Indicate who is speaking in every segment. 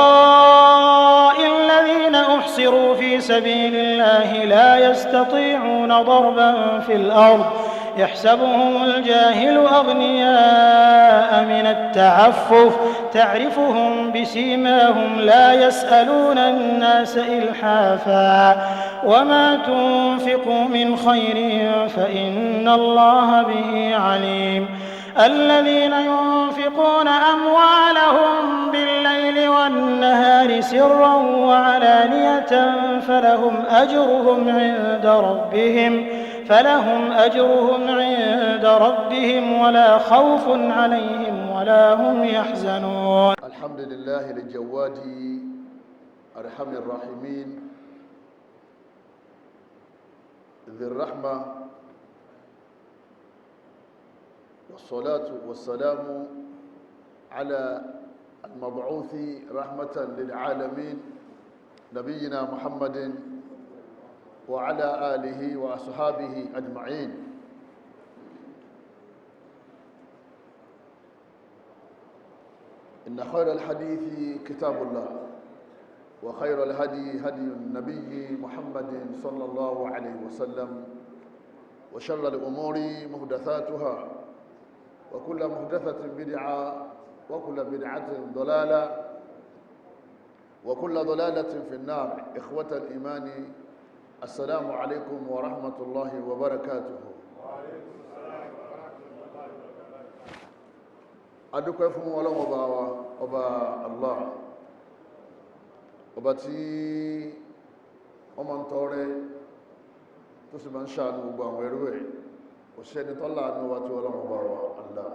Speaker 1: للفقراء الذين أحصروا في سبيل الله لا يستطيعون ضربا في الأرض يحسبهم الجاهل أغنياء من التعفف تعرفهم بسيماهم لا يسألون الناس إلحافا وما تنفقوا من خير فإن الله به عليم الذين ينفقون أموالهم بالليل والنهار سرا وعلانية فلهم أجرهم عند ربهم ولا خوف عليهم ولا هم يحزنون.
Speaker 2: الحمد لله الجواد أرحم الراحمين ذي الرحمة والصلاة والسلام على المبعوث رحمة للعالمين نبينا محمد وعلى آله وأصحابه أجمعين. إن خير الحديث كتاب الله وخير الهدي هدي النبي محمد صلى الله عليه وسلم وشر الأمور محدثاتها وكل محدثة بدعة وكل بدعة ضلالة وكل ضلالة في النار. إخوة الإيمان السلام عليكم ورحمة الله وبركاته.
Speaker 3: وعليكم السلام ورحمة الله وبركاته.
Speaker 2: adúpẹ́ fún Ọlọ́run ọba Allah ọba tí wọ́n máa ń tọrẹ tó sì máa ń ṣàánú gbogbo àwọn ẹrú ẹ̀. kò sẹ́ni tó láàánú wa tí Ọlọ́run ọba wa Allah.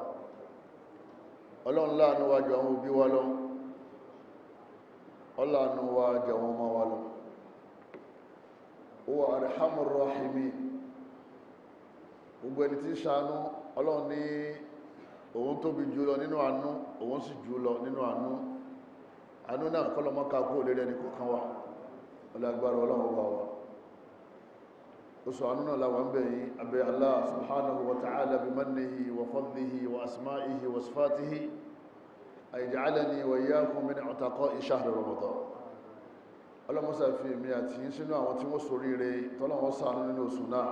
Speaker 2: Ọlọ́run láàánú wa jù àwọn òbí wa lọ, ọláàánú wa jù àwọn ọmọ wa lọ. huwa arhamur rahimin. gbogbo ẹni tí ṣàánú Ọlọ́run ní òun tóbi jùlọ nínú àánú, òun sì jùlọ nínú àánú. àánú náà kọ́lọ̀mọ́ ká kó lè rẹni kọ̀ọ̀kan wà ọlágbára Ọlọ́run ọba wa. oṣù àánú náà láwọn ń bẹ̀yìn abẹ́ Allah subhanahu wa ta'ala bi mannihi wa fadlihi wa asma'ihi wa sifatihi ay ja'alani wa iyyakum min utaqa'i shahri Ramadan. ọlọ́mọ́sá fi mi àti yín sínú àwọn tí wọ́n sórí rẹ̀ tọ́lọ́wọ́ ṣàánú nínú oṣù náà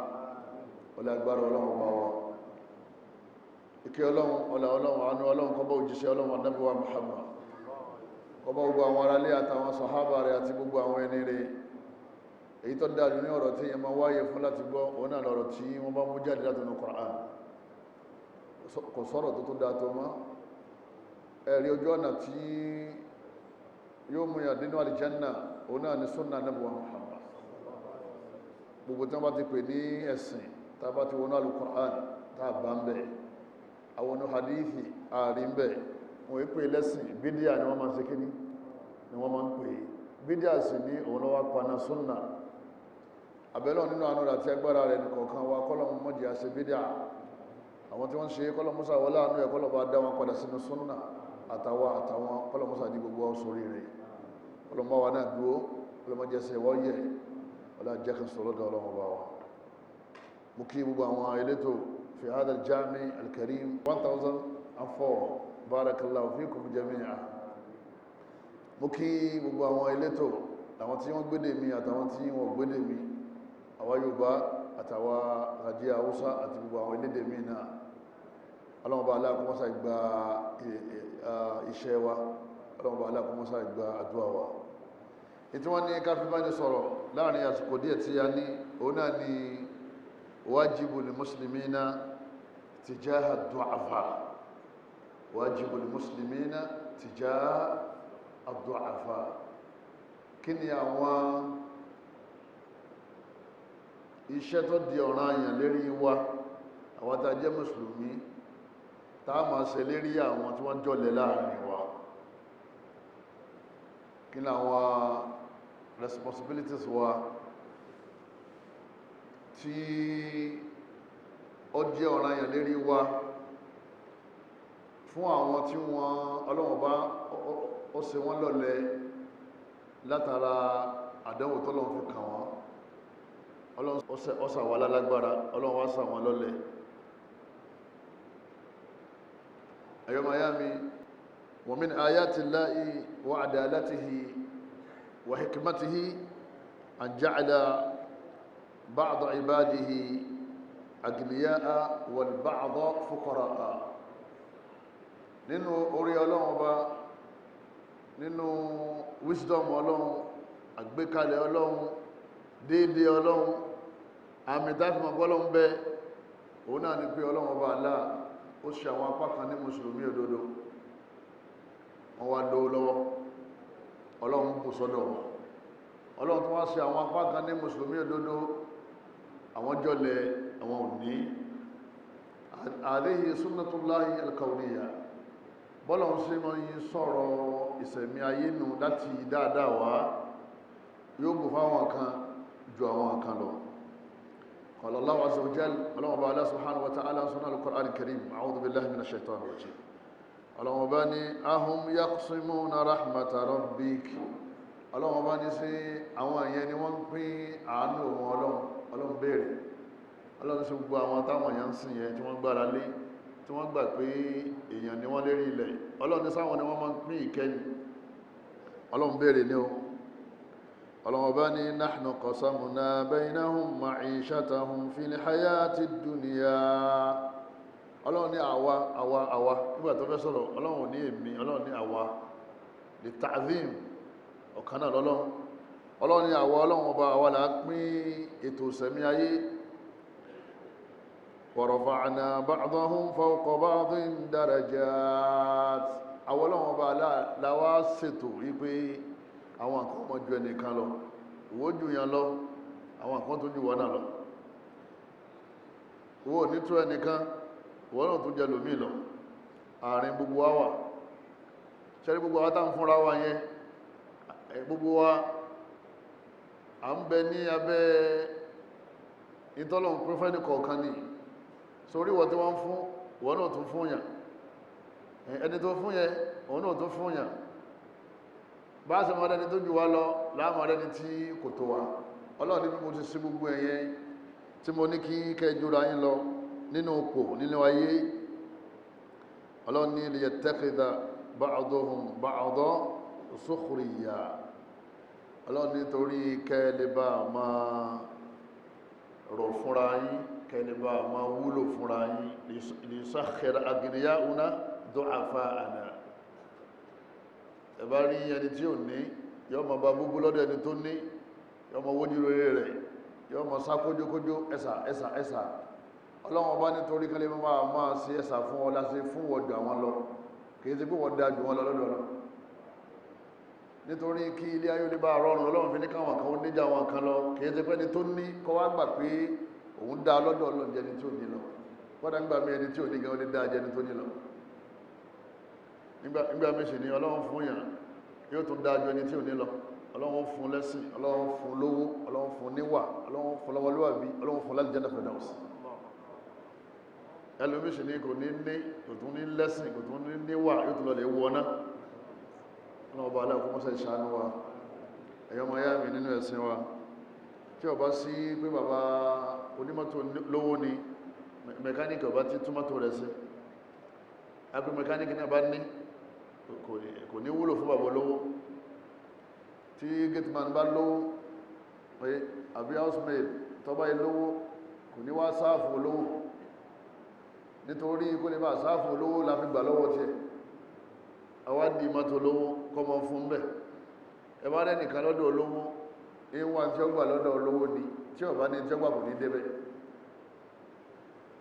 Speaker 2: ọlágbára Ọlọ́run ọba wa. ìkẹ́ Ọlọ́run, ọlá Ọlọ́run, àánú Ọlọ́run kó bá òjíṣẹ́ Ọlọ́run Ànábì wa Muhammad, kó bá gbogbo àwọn aráalé àtàwọn sàhábà rẹ̀ àti gbogbo àwọn ẹni rẹ̀. èyí tó dájú ní ọ̀rọ̀ tí yẹn máa wáyé fún láti gbọ́ òun náà lọ́rọ̀ tí wọ́n bá mú jáde láti inú Qur'an. kò sọ̀rọ̀ tó dáa tó mọ́. ẹ̀rí ojú ọ̀nà tí yóò mú yàn nínú àlìjánà òun náà ni sunna Ànábì wa Muhammad. gbogbo tí wọ́n bá ti pè ní ẹ̀sìn tá a bá ti wọnú al-Qur'an tá a bá ń bẹ̀, àwọn hadithi ààrin bẹ̀, wọ́n yí pé lẹ́sìn bídíà ni wọ́n máa ń ṣe kíní ni wọ́n máa ń pè. bídíà sì ní òun lọ́wọ́ paná sunna. àbẹ́lọ́ nínú àánú rẹ̀ àti agbára rẹ̀ nìkọ̀ọ̀kan wa kọ́lọ̀mù mọ́jì àṣẹ bídíà. àwọn tí wọ́n ń ṣe kọ́lọ̀mùsà wọlé àánú ẹ̀ kọ́lọ̀bà dá wọn padà sínú sunna àtàwọn kọ́lọ̀mùsà ní gbogbo sórí rẹ̀. kọ́lọ̀mù wa náà dúró, kọ́lọ̀mù jẹ́sẹ̀ wọ́n yẹ ọlá jẹ́kàn sọ̀rọ̀ dá Ọlọ́run bá wa. mú kí gbogbo àwọn elétò في هذا الجامع الكريم 1004 بارك الله فيكم جميعا. mo kí gbogbo àwọn elétò, àwọn tí wọ́n gbédè mi àtàwọn tí wọ́n gbédè mi, àwa Yorùbá àtàwa Gàjí Haúsá àti gbogbo àwọn elédè mi náà. Ọlọ́run bá aláàkọ́mọ́sá ìgbà iṣẹ́ wa, Ọlọ́run bá aláàkọ́mọ́sá ìgbà àdúrà wa. ìtí wọ́n ní káfí bá ní sọ̀rọ̀ láàrin àsìkò díẹ̀ tí a ní òun náà ni واجب المسلمين تجاه الضعفاء. واجب المسلمين تجاه الضعفاء. kí ni àwọn iṣẹ́ tó di ọ̀ranyàn lérí wa àwọn tá jẹ́ mùsùlùmí tá a máa ṣe lérí àwọn tí wọ́n jọ̀lẹ̀ láàrin wa? kí ni àwọn responsibilities wa tí ó jẹ́ ọ̀ranyàn lérí wa fún àwọn tí wọ́n Ọlọ́run bá ó ṣe wọ́n lọ́lẹ̀ látara àdánwò tọ́lọ́run fi kàn wọ́n. Ọlọ́run ó ṣà wá lálágbára, Ọlọ́run wá ṣà wọ́n lọ́lẹ̀. ẹ̀yọ́ miami ومن آيات الله وعدالته وحكمته أن جعل بعض عباده أغنياء والبعض فقراء nínú orí Ọlọ́run Ọba nínú wisdom Ọlọ́run àgbékalẹ̀ Ọlọ́run déédéé Ọlọ́run àmì dáfímọ̀ Ọlọ́run bẹ òun náà ni pé Ọlọ́run Ọba Allah ó ṣe àwọn apá kan ní mùsùlùmí òdodo wọ́n wá lówó lọ́wọ́ Ọlọ́run bù sọ́dọ̀ wọn Ọlọ́run tó wá ṣe àwọn apá kan ní mùsùlùmí òdodo àwọn jọlẹ̀ àwọn òní alayhi sunnatullahi al-kawniyya bọ́lọ̀ ń ṣe mọ́ yí sọ̀rọ̀ ìsẹ̀mí ayé nù láti dáadáa wá yóò bù fáwọn kan ju àwọn kan lọ qala Allahu azza wa jalla Ọlọ́run bá Allah subhanahu wa ta'ala sọ́nà al-Qur'an al-Karim a'udhu billahi minash shaitanir rajim Ọlọ́run bá ní ahum yaqsimuna rahmata rabbik Ọlọ́run bá ní sí àwọn èèyàn ni wọ́n ń pín àánú òun Ọlọ́run béèrè Ọlọ́run sí gbogbo àwọn táwọn èèyàn ń sìn yẹn tí wọ́n gbára lé tí wọ́n gbà pé èèyàn ni wọ́n lérí ilẹ̀ Ọlọ́run ní sáwọn ni wọ́n máa ń pín ìkẹyìn Ọlọ́run béèrè ní o Ọlọ́run bá ní nahnu qasamna baynahum ma'ishatahum fil hayatid dunya Ọlọ́run ní àwa nígbà tó fẹ́ sọ̀rọ̀ Ọlọ́run ní èmi Ọlọ́run ní àwa li ta'zim ọ̀kan náà lọ́lọ́run Ọlọ́run ní àwa Ọlọ́run Ọba àwa là pín ètò ìsẹ̀mí ayé ورفعنا بعضهم فوق بعض درجات àwọn Ọlọ́run Ọba la wá ṣètò wípé àwọn kan mọ̀ ju ẹnìkan lọ ìwọ jù yàn lọ àwọn kan tó jù wọ́n náà lọ ìwọ ní tó ẹnìkan ìwọ náà tó jẹ lòmí lọ àárín gbogbo wa wà ṣẹ́rí gbogbo wa tá ń fúnra wa yẹn gbogbo wa à ń bẹ ní abẹ́ ìtọ́lọ̀ pín fẹ́ ní kọ̀ọ̀kan ní sórí wọ́n tí wọ́n fún wọ́n náà tún fún yàn ẹni tó fún yẹn òun náà tún fún yàn bá ṣe mọ́ ẹni tó jù wá lọ láàmọ́ ẹni tí kò tó wa Ọlọ́run ní bí mo ti sí gbogbo ẹ̀yẹn tí mo ní kí kẹjọra yín lọ nínú òpó nínú ayé Ọlọ́run ní liyattakhidha ba'duhum ba'dan sukhriya Ọlọ́run nítorí kẹ́lẹ́bà máa rọ̀ fúnra yín kẹ́lẹ́bà máa wúlò fúnra yín lisakhkhira aghniya'una du'afa'ana ẹ̀bá rí ẹni tí ò ní yọ́ ma bá búbú lọ́dọ̀ ẹni tó ní yọ́ ma wójú rere rẹ̀ yọ́ ma sá kójókójó ẹ̀sà Ọlọ́run Ọba nítorí kẹ́lẹ́bà máa sí ẹ̀sà fún ọ lásì fún wọ́dù àwọn lọ kìí sí pé wọ́n dá jù wọn lọ lọ́dọ̀ lọ nítorí kí ilé ayé lè bá rọrùn Ọlọ́run fi ní káwọn kan ó níjà wọn kan lọ kìí ṣe pé ẹni tó ní kọ́ wá gbà pé òun dá lọ́dọ̀ Ọlọ́run jẹni tí ò ní lọ kọ́dà nígbà mí ẹni tí ò ní gan ó lè dá jẹni tó ní lọ nígbà mí sì ní Ọlọ́run fún yàn yóò tún dá ju ẹni tí ò ní lọ Ọlọ́run fún lẹ́sìn Ọlọ́run fún lówó Ọlọ́run fún níwà Ọlọ́run fún lọ́wọ́lúwàbí Ọlọ́run fún láti jẹ́nà Firdaus ẹlòmí sì ní kò ní kò tún ní lẹ́sìn kò tún ní níwà yóò tún lọ lè wọ́ná ọba aláàkó mọ́sá ìṣàánú wa ẹ̀yọ́ ma yá mi nínú ẹ̀sìn wa tí ó bá sí pé bàbá onímọ́tò lówó ni mẹkáníkì ọba tí túnmọ́tò rẹ̀ sí agbé mẹkáníkì náà bá ní kò ní wúlò fún bàbá olówó tí gateman bá lówó pé àbí housemaid tó bá lówó kò ní wá sáàfù olówó nítorí kó lè bá sáàfù olówó la fi gbà lọ́wọ́ tí ẹ̀ àwádìí mọ́tò olówó kọmọ fún bẹ́ ẹbá rẹ̀ nìkan lọ́dọ̀ olówó ìwà tí ó gbà lọ́dọ̀ olówó ni tí ó bá ní tí ó gbà kò ní débẹ̀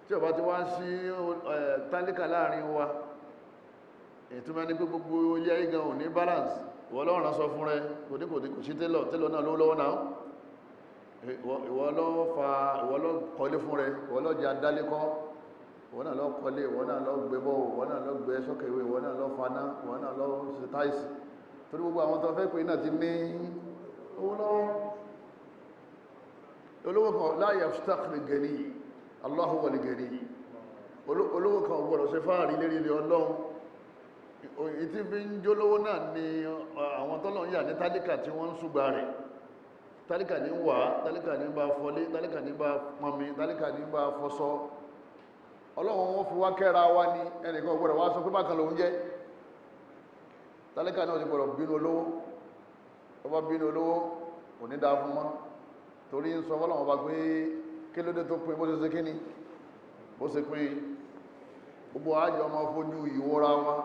Speaker 2: tí ó bá ti wá sí tálíkà láàrin wa ìtumọ̀ ní pé gbogbo ilé ayé gan ò ní balance ìwọ lọ́rùn sọ fún rẹ kò sí télọ̀ náà lówó lọ́wọ́ náà ìwọ ló kọlé fún rẹ ìwọ ló jẹ́ adálékọ́ ìwọ náà lọ kọlé ìwọ náà lọ gbébọ́ ìwọ náà lọ gbé sọ́kẹ̀wé ìwọ náà lọ faná ìwọ náà lọ ṣe táìsì torí gbogbo àwọn tó fẹ́ pé náà ti ní owó lọ́wọ́ olówó kan la yaftakhir gani Allahu wal gani olówó kan gbọ́dọ̀ ṣe fáàrí lérí ilé Ọlọ́run ìtí fi ń jólówó náà ni àwọn tọ́lọ́run yà ní tálíkà tí wọ́n ń ṣùgbà rẹ̀ tálíkà ní wà tálíkà ní bá fọlé tálíkà ní bá pọnmi tálíkà ní bá fọṣọ Ọlọ́run wọ́n fi wá kẹ́ra wá ní ẹnìkan gbọ́dọ̀ wá sọ pé bákan lòun jẹ́ tálíkà náà ti gbọ́dọ̀ bínú olówó tó bá bínú olówó kò ní dáa fún mọ́ torí ń sọ fọ́lọ́wọ́n bá pé kí ló dé tó pín bó ṣe ṣe kíní bó ṣe pín gbogbo àjọ ọmọ fojú ìwọ́ra wa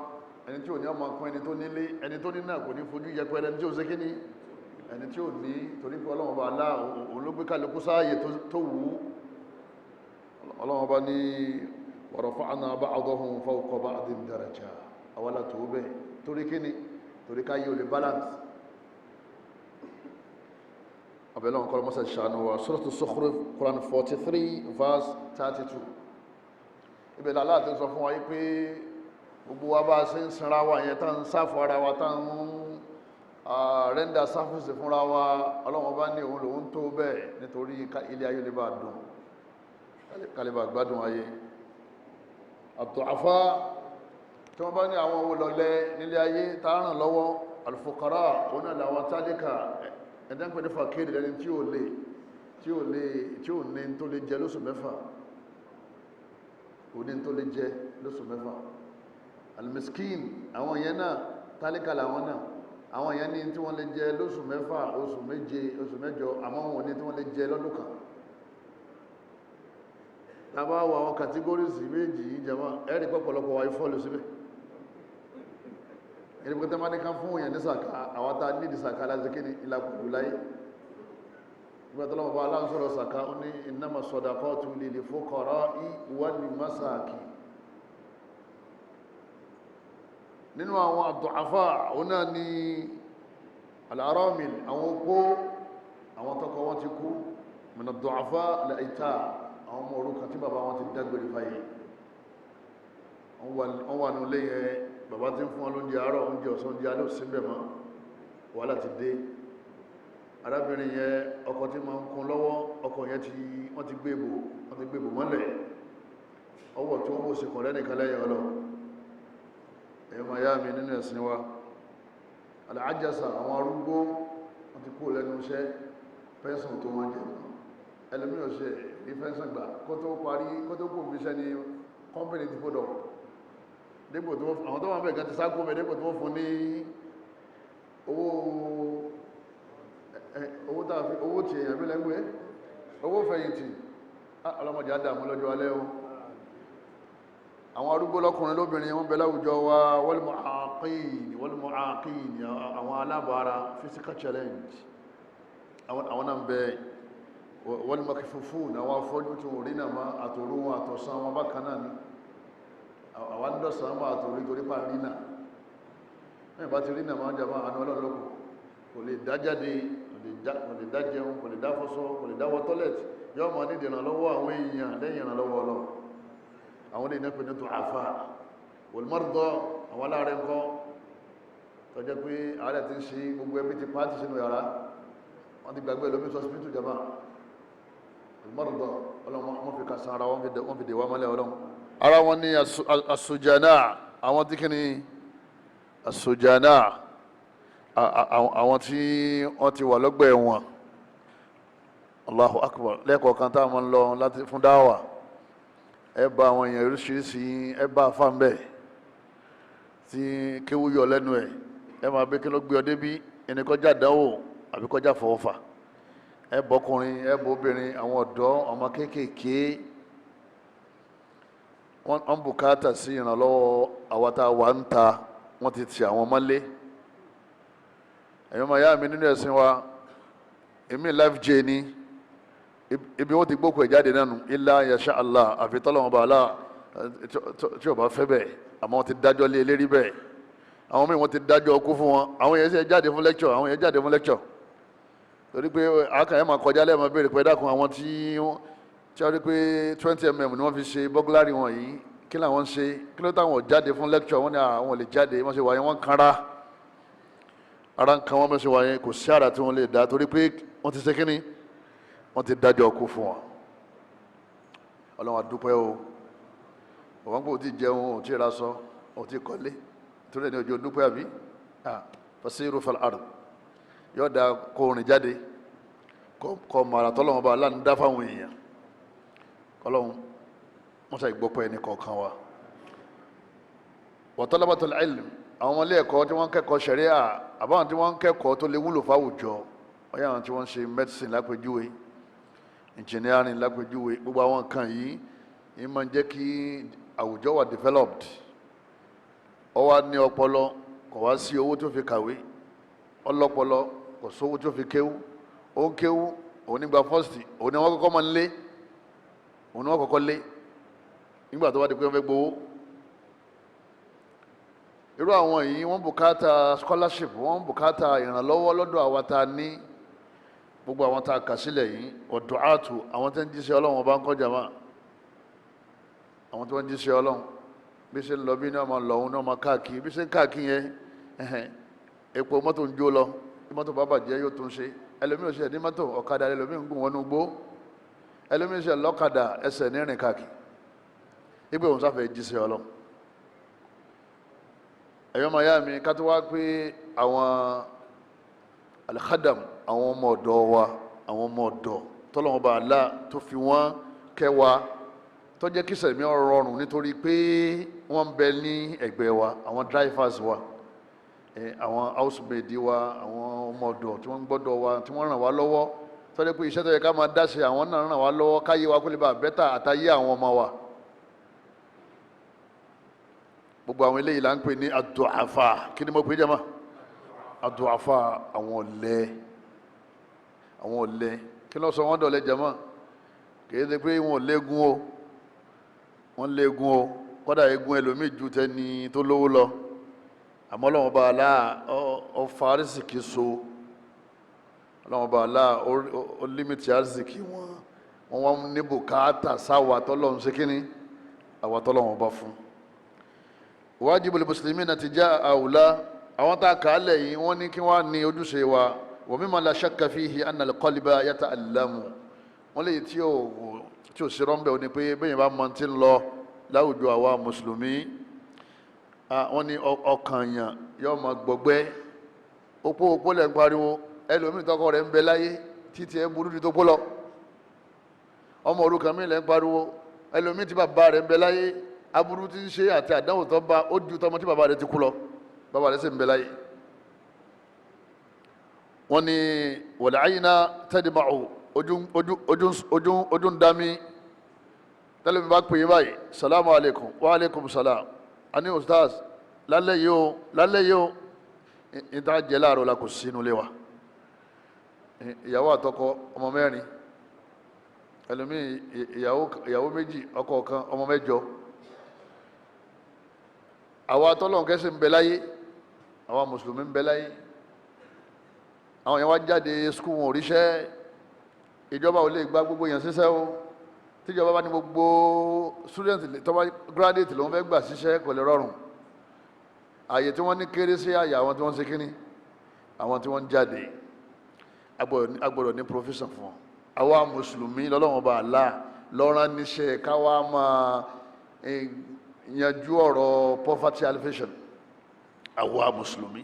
Speaker 2: ẹni tí ò ní ọmọ pín ẹni tó nílé ẹni tó ní náà kò ní fojú yẹpẹrẹ ẹni tí ò ṣe kíní ẹni tí ò ní torí pé ọlọ́wọ́n bá lá òun ló gbé kálukú sáàyè tó wù ú ọlọ́wọ́n bá ní wa rafa'na ba'dahum fawqa ba'din daraja àwọn àlàtò bẹ́ẹ̀ torí kíní torí ká yí o lè balance abẹ́lẹ́ ọ̀nkọ́ mọ́sá ṣàánú wa Suratu Zukhruf Quran 43 verse 32 ibẹ̀ lálá ti sọ fún wa yí pé gbogbo wa bá ṣe ń sinra wa yẹn tá ń sáfù ara wa tá ń rẹ́ndà sáfùsì fúnra wa ọlọ́wọ́n bá ní òun lòun tó bẹ́ẹ̀ nítorí ilé ayé lè bá dùn kálíbà gbádùn ayé àtọ̀àfá tí wọ́n bá ní àwọn owó lọlẹ́ nílé ayé tààràn lọ́wọ́ al-fuqara òun náà làwọn tálíkà ẹ̀dẹ́gbẹ̀ ní fàkírí lẹ́ni tí ò ní tó lè jẹ lóṣù mẹ́fà ò ní tó lè jẹ lóṣù mẹ́fà al-miskin àwọn yẹn náà tálíkà làwọn náà àwọn yẹn ní tí wọ́n lè jẹ lóṣù mẹ́fà oṣù méje oṣù mẹ́jọ àmọ́ wọn ní tí wọ́n lè jẹ lọ́dún kan tàbá wọ àwọn kàtígórìsì méjì ìjàmá ẹ̀rí pọ̀pọ̀lọpọ̀ wà ìfọ́lù síbẹ̀ ẹni pẹ́tẹ́ máa ní ká fún òyìn ní sàkà àwọn tá ní ìdísàkà lásìkí ní ìlàkùnlù láyé ìgbàtọ́lọ́wọ́ aláǹsọ̀rọ̀ sàkà ó ní innama sadaqatu lil fuqara'i wal masakin nínú àwọn ad-du'afa òun náà ní al-aramil àwọn opó àwọn tọ́kọ wọn ti kú min ad-du'afa al-aytam àwọn ọmọ òrukàn tí bàbá wọn ti dágbére fáyé wọ́n wà ní ilé yẹn bàbá tí ń fún wọn lóúnjẹ àárọ̀ oúnjẹ ọ̀sán oúnjẹ alẹ́ òsínbẹ̀ mọ́ wàhálà ti dé arábìnrin yẹn ọkọ tí ma ń kún lọ́wọ́ ọkọ yẹn wọ́n ti gbé bò mọ́lẹ̀ ọwọ́ tó wọ́n sì kàn lẹ́nìkan lẹ́yìn ọlọ́ ẹ̀yọ́ ma yá mi nínú ẹ̀sìn wa aláàjásà àwọn arúgbó wọ́n ti kú lẹ́nu iṣẹ́ pẹ́sàn tó wọ́n jẹ ẹlòmíràn ṣe ní pẹ́sàn gbà kó tó parí kó tó kú iṣẹ́ ní kọ́mpìnì ti fódọ̀ dípò tó àwọn tó wọ́n bẹ̀ẹ̀ kan ti sákó mẹ́ dípò tó wọ́n fún ní owó tí èèyàn bí lẹ́gbẹ́ owó fẹ̀yìntì ọlọ́mọdé àdàmú lọ́jọ́ alẹ́ o àwọn arúgbó lọ́kùnrin lóbìnrin wọ́n bẹ láwùjọ wa wal mu'aqin àwọn alábàárà physical challenge àwọn náà bẹ wal makfufun àwọn afọ́jú tí wọ́n rí náà má àtòrú wọn àtọ̀sán wọn bákan náà ni àwọn andọ́sàn máa torí torí pa rí náà mẹ́rin bá ti rí náà máa jàmá àánú ọlọ́lọ́kù kò lè dá jáde kò lè dá jẹun kò lè dá fọ́sọ́ kò lè dáwọ́ tọ́lẹ̀tì yọ́ ma ní ìdìrànlọ́wọ́ àwọn èèyàn lẹ́yìn ìrànlọ́wọ́ ọlọ́run àwọn ilé ìnẹ́pẹ̀ ní du'afa wal marda àwọn aláàrẹ ńkọ́ tọ́jẹ́ pé ààrẹ ti ń ṣe gbogbo ẹbí ti pàtì sínú yàrá wọ́n ti gbàgbé lómi sọ́sìpítù jàmá wal marda ọlọ́run wọ́n fi kàsán ara wọ́n fi dè wá mọ́lẹ̀ ọlọ́run ara wọn ní asujana àwọn tí kíni asujana àwọn tí wọ́n ti wà lọ́gbà ẹ̀wọ̀n Allahu akbar lẹ́ẹ̀kọ̀ọ̀kan tá a máa ń lọ láti fún dáwà ẹ bá àwọn èèyàn oríṣiríṣi ẹ bá fáńbẹ̀ tí kéwú yọ lẹ́nu ẹ̀ ẹ máa bí kí ló gbé ọ débí ẹni kọjá dánwò àbí kọjá fọwọ́fà ẹ bọ́kùnrin ẹ bọ́ obìnrin àwọn ọ̀dọ́ ọmọ kéékèèké wọ́n bùkátà sí ìrànlọ́wọ́ àwátá wà ń ta wọ́n ti ti àwọn mọ́lé ẹ̀yọ́ ma yá mi nínú ẹ̀sìn wa èmi life jẹ́ ní ibi wọ́n ti gbókù ẹ̀jáde nánu illa yasha Allah àfitọ́lọ́wọ́n bá aláà tí ó bá fẹ́ bẹ̀ àmọ́ wọ́n ti dájọ́ lé lérí bẹ̀ àwọn míì wọ́n ti dájọ́ ọkú fún wọn àwọn yẹn sì jáde fún lecture àwọn yẹn jáde fún lecture torí pé àkàyẹ́ máa kọjá lẹ́ẹ̀mọ́ béèrè pé dákun àwọn tí wọ́n rí pé 20mm ni wọ́n fi ṣe bọ́gláàrí wọn yìí kí làwọn ń ṣe kí ló táwọn jáde fún lecture wọn ni àwọn lè jáde wọ́n ṣe wáyé wọ́n kanra ara ń kan wọ́n mẹ́sẹ̀ wáyé kò sí àrà tí wọ́n lè dá torí pé wọ́n ti ṣe kíní wọ́n ti dájọ́ ọkú fún wọn ọlọ́run àdúpẹ́ o ọ̀wọ́n kò tí jẹun ò tí ra sọ ò tí kọ́lé torí ẹni ojú dúpẹ́ àbí fasiru fal ard yóò da kó rìn jáde kọ màrà tọ́lọ́wọ́n bá aláàánú dá fáwọn èèyàn kọ́lọ́hún wọ́n sàì gbọ́pọ̀ ẹni kọ̀ọ̀kan wa wa talabatul ilm àwọn ọmọ ilé ẹ̀kọ́ tí wọ́n ń kẹ́kọ̀ọ́ ṣẹ̀ríà àbáwọn tí wọ́n ń kẹ́kọ̀ọ́ tó lè wúlò fáwùjọ ọ̀yà àwọn tí wọ́n ń ṣe medicine lápèjúwe engineering lápèjúwe gbogbo àwọn nǹkan yìí ní máa ń jẹ́ kí àwùjọ wà developed ó wá ní ọpọlọ kò wá sí owó tó fi kàwé ọlọ́pọlọ kò sówó tó fi kéwú ó ń kéwú òun nígbà fọ́ọ̀sì òun ni wọ́n kọ́kọ́ máa ń lé òun ni wọ́n kọ́kọ́ lé nígbà tó bá di pé wọ́n fẹ́ gbowó irú àwọn yìí wọ́n bùkátà scholarship wọ́n bùkátà ìrànlọ́wọ́ lọ́dọ̀ àwa tá a ní gbogbo àwọn tá a kà sílẹ̀ yìí ọ̀dọ̀ àtù àwọn tó ń jíṣẹ́ ọlọ́run ọba ń kọjá máa àwọn tó ń jíṣẹ́ ọlọ́run bí ṣe ń lọ bí ní ọmọ lọ́hún ní ọmọ káàkiri bí ṣe ń káàkiri yẹn epo mọ́tò ń jó lọ bí mọ́tò bá bàjẹ́ yóò tún ṣe ẹlòmíì ò ṣe ní mọ́tò ọ̀kadà ẹlòmíì ń gùn wọnú gbó ẹlòmíì ṣe lọ́kadà ẹsẹ̀ ní rìn káàkiri ibi òun sáfẹ́ jíṣẹ́ ọlọ́run ẹ̀yọ́ mayami ká tó wá pé àwọn alkhadam àwọn ọmọ ọ̀dọ́ wa àwọn ọmọ ọ̀dọ́ tọ́lọ́wọ́n bá Allah tó fi wọ́n kẹwàá tó jẹ́ kí sẹ̀mí rọrùn nítorí pé wọ́n ń bẹ ní ẹ̀gbẹ́ wa àwọn drivers wa àwọn housemaid wa àwọn ọmọ ọ̀dọ́ tí wọ́n ń gbọ́dọ̀ wa tí wọ́n ràn wá lọ́wọ́ tó jẹ́ pé iṣẹ́ tó yẹ ká máa dáṣe àwọn náà ràn wá lọ́wọ́ káyé wa kó lè bá bẹ́tà àtayé àwọn ọmọ wa gbogbo àwọn eléyìí là ń pè ní àdùàfà kí ni mo pè é jẹ́mọ́ àdùàfà àwọn ọ̀lẹ kí ló sọ wọ́n dọ̀lẹ jẹ́mọ́ kìí ṣe pé wọn ò léegun o wọ́n léegun o kọ́dà eegun ẹlòmíì ju tẹni tó lówó lọ àmọ́ Ọlọ́run bá aláà ọfà arísìkì so Ọlọ́run bá aláà ó límìtì arísìkì wọn wọ́n ní bùkátà sáwà tọ́lọ́run ṣe kíní àwà tọ́lọ́run bá fún wájibu muslimina tijaa àwọn tá a kà á lẹ̀ yìí wọ́n ní kí wọ́n ní ojúṣe wa wa mimma la shakka fihi anna al-qalba yata'allamu wọ́n lè tí ò sí rọ́ńbẹ́ òní pé bẹ́ẹ̀ bá mọ tí ń lọ láwùjọ àwa mùsùlùmí wọ́n ní ọkàn yàn yóò máa gbọgbẹ́ opó lẹ̀ ń pariwo ẹlòmíì tọkọ rẹ̀ ń bẹ láyé títí ẹ burú ti tó pọ́ lọ ọmọ òrukàn mi lẹ̀ ń pariwo ẹlòmíì tí bàbá rẹ̀ ń bẹ láyé aburú tí ń ṣe àti àdánwò tó bá ó ju tọmọ tí bàbá rẹ̀ ti kú lọ bàbá rẹ̀ sì ń bẹ láyé wọ́n ní wal ayna tadma'u ojú ń dami tẹ́lẹ̀ mi bá pè é báyìí salamu alaikum wa alaikum salam ani ustaz lálẹ́ yìí o níta jẹ́ láàárọ̀ la kò sínú lé wa ìyàwó àtọkọ ọmọ mẹ́rin ẹlòmíì ìyàwó méjì ọkọ kan ọmọ mẹ́jọ àwa tọ́lọ́run kẹ́sì ń bẹ láyé àwa mùsùlùmí ń bẹ láyé àwọn yẹn wá jáde skul wọn ò ríṣẹ́ ìjọba ò lè gba gbogbo yẹn síṣẹ́ o tíjọba bá ní gbogbo student tó bá graduate lòun fẹ́ gbà síṣẹ́ kò lè rọrùn ààyè tí wọ́n ní kéré sí àyè àwọn tí wọ́n ń ṣe kíní àwọn tí wọ́n ń jáde agbọ́dọ̀ ní profession fún wọn àwa mùsùlùmí lọ́lọ́wọ́n bá Allah lọ́rán níṣẹ́ káwa máa yanjú ọ̀rọ̀ poverty alleviation àwa mùsùlùmí